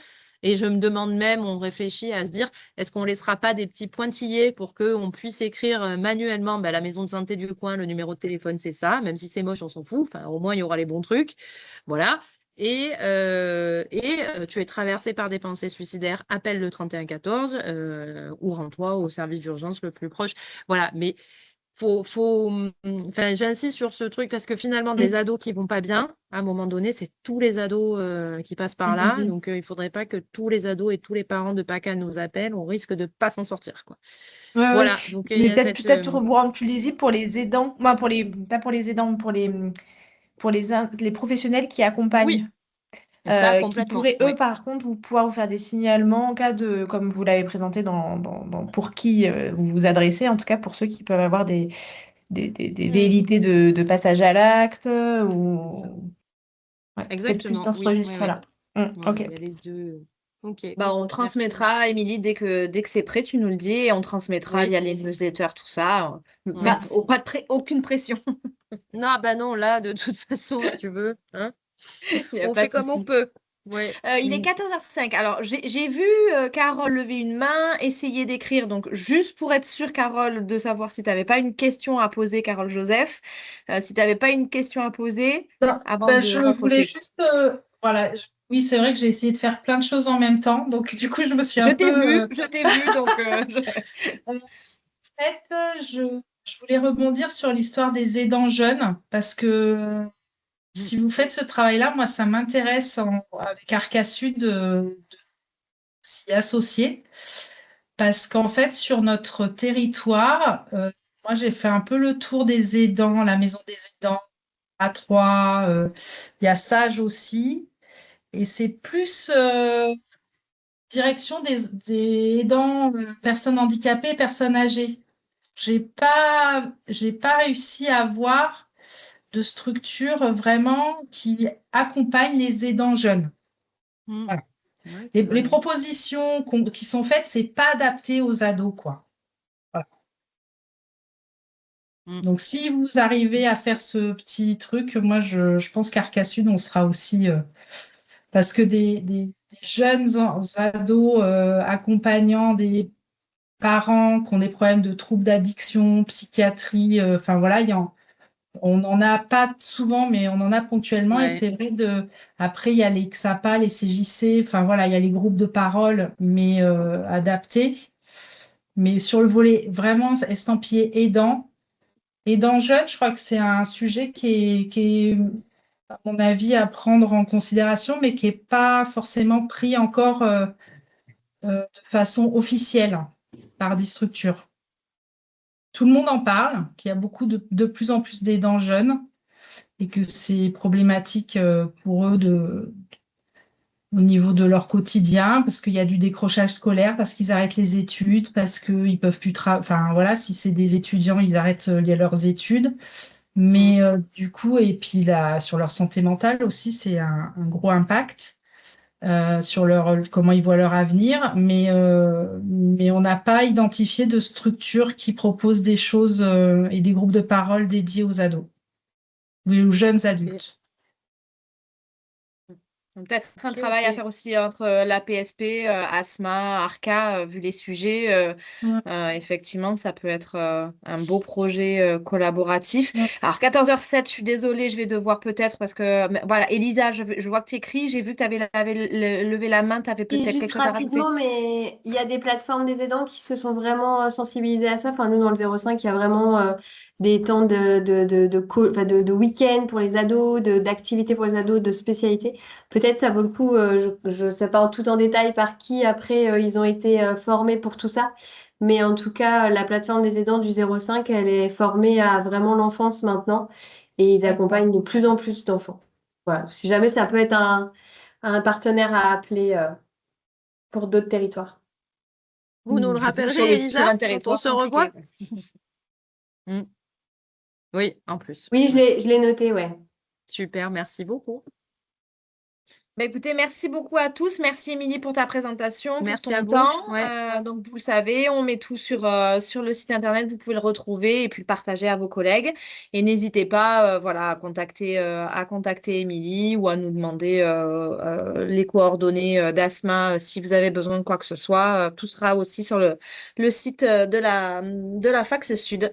Et je me demande même, on réfléchit à se dire, est-ce qu'on ne laissera pas des petits pointillés pour qu'on puisse écrire manuellement la maison de santé du coin, le numéro de téléphone, c'est ça, même si c'est moche, on s'en fout. Enfin, au moins, il y aura les bons trucs. Voilà. Tu es traversé par des pensées suicidaires, appelle le 3114 ou rends-toi au service d'urgence le plus proche. Voilà. Mais enfin, j'insiste sur ce truc parce que finalement, des Mm. ados qui vont pas bien, à un moment donné, c'est tous les ados qui passent par Mm, mm, là. mm. Donc, il faudrait pas que tous les ados et tous les parents de PACA nous appellent. On risque de pas s'en sortir, quoi. Ouais, ouais. Voilà. Donc, il y Mais a peut-être vous rendre plus lisible pour les aidants, enfin, pas pour les aidants, pour les professionnels qui oui, accompagnent, ça qui complètement. pourraient, eux, Ouais. par contre, pouvoir vous faire des signalements en cas de, comme vous l'avez présenté pour qui vous vous adressez, en tout cas pour ceux qui peuvent avoir des Mm, velléités de passage à l'acte, c'est ça. ou ouais, peut-être plus Exactement. dans ce Oui, oui, oui. registre-là. Voilà, Ok, il y a les deux. Ok. Bah, on Merci. transmettra, Émilie, dès que c'est prêt, tu nous le dis, et on transmettra Oui. via les newsletters, tout ça. Ouais. merci. Aucune pression, Non, bah non, là, de toute façon, si tu veux, hein, il n'y a on pas fait de comme on souci. peut. Ouais. Il est Mm. 14h05. Alors, j'ai vu Carole lever une main, essayer d'écrire. Donc, juste pour être sûre, Carole, de savoir si tu n'avais pas une question à poser, Carole Joseph, si tu n'avais pas une question à poser Non, avant bah, de je voulais raccrocher. juste, voilà, oui, c'est vrai que j'ai essayé de faire plein de choses en même temps, donc du coup, je me suis un peu. Je t'ai vu, donc En fait, je voulais rebondir sur l'histoire des aidants jeunes, parce que Mm. si vous faites ce travail-là, moi, ça m'intéresse avec Arca Sud de s'y associer, parce qu'en fait, sur notre territoire, Moi, j'ai fait un peu le tour des aidants, la maison des aidants, à Troyes. Il y a Sage aussi. Et c'est plus direction des aidants, personnes handicapées, personnes âgées. J'ai pas réussi à voir de structure vraiment qui accompagne les aidants jeunes. Hmm. Voilà. C'est vrai Les que- propositions qui sont faites, c'est pas adapté aux ados, quoi. Voilà. Hmm. Donc, si vous arrivez à faire ce petit truc, moi, je pense qu'Arcasud, on sera aussi... parce que des jeunes ados accompagnant des parents qui ont des problèmes de troubles d'addiction, psychiatrie, enfin voilà, on n'en a pas souvent, mais on en a ponctuellement. Et Ouais. c'est vrai après, il y a les XAPA, les CJC, enfin voilà, il y a les groupes de parole, mais adaptés. Mais sur le volet vraiment estampillé aidant jeune, je crois que c'est un sujet qui est, à mon avis, à prendre en considération, mais qui n'est pas forcément pris encore de façon officielle par des structures. Tout le monde en parle, qu'il y a de plus en plus d'aidants jeunes et que c'est problématique pour eux au niveau de leur quotidien, parce qu'il y a du décrochage scolaire, parce qu'ils arrêtent les études, parce qu'ils peuvent plus travailler. Enfin, voilà, si c'est des étudiants, ils arrêtent leurs études. Mais du coup, et puis là, sur leur santé mentale aussi, c'est un gros impact sur comment ils voient leur avenir. Mais on n'a pas identifié de structure qui propose des choses et des groupes de parole dédiés aux ados ou aux jeunes adultes. Donc, peut-être un Ok, travail à ok. faire aussi entre la PSP, Asma, Arca, vu les sujets. Mm. Effectivement, ça peut être un beau projet collaboratif. Mm. Alors, 14h07, je suis désolée, je vais devoir peut-être parce que, mais voilà, Elisa, je vois que tu écris, j'ai vu que tu avais levé la main, tu avais Et peut-être juste quelque chose à rajouter. rapidement, mais il y a des plateformes des aidants qui se sont vraiment sensibilisées à ça. Enfin, nous, dans le 05, il y a vraiment des temps enfin, de week-end pour les ados, d'activités pour les ados, de spécialités. Peut-être ça vaut le coup, je ne sais pas en tout en détail par qui après ils ont été formés pour tout ça. Mais en tout cas, la plateforme des aidants du 05, elle est formée à vraiment l'enfance maintenant. Et ils D'accord. accompagnent de plus en plus d'enfants. Voilà. Si jamais ça peut être un partenaire à appeler. Pour d'autres territoires. Vous nous le Du coup, sur rappellerez, sur Elisa, un quand on territoire se compliqué. revoit? Hmm. Oui, en plus. Oui, je l'ai noté, ouais. Super, merci beaucoup. Bah, écoutez, merci beaucoup à tous. Merci Émilie pour ta présentation, pour Merci à ton vous. temps. Ouais. Donc, vous le savez, on met tout sur le site internet. Vous pouvez le retrouver et puis le partager à vos collègues. Et n'hésitez pas voilà, à contacter Émilie ou à nous demander les coordonnées d'Asma si vous avez besoin de quoi que ce soit. Tout sera aussi sur le site de la Fax Sud.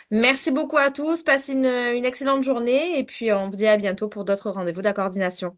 Merci beaucoup à tous. Passez une excellente journée et puis on vous dit à bientôt pour d'autres rendez-vous de la coordination.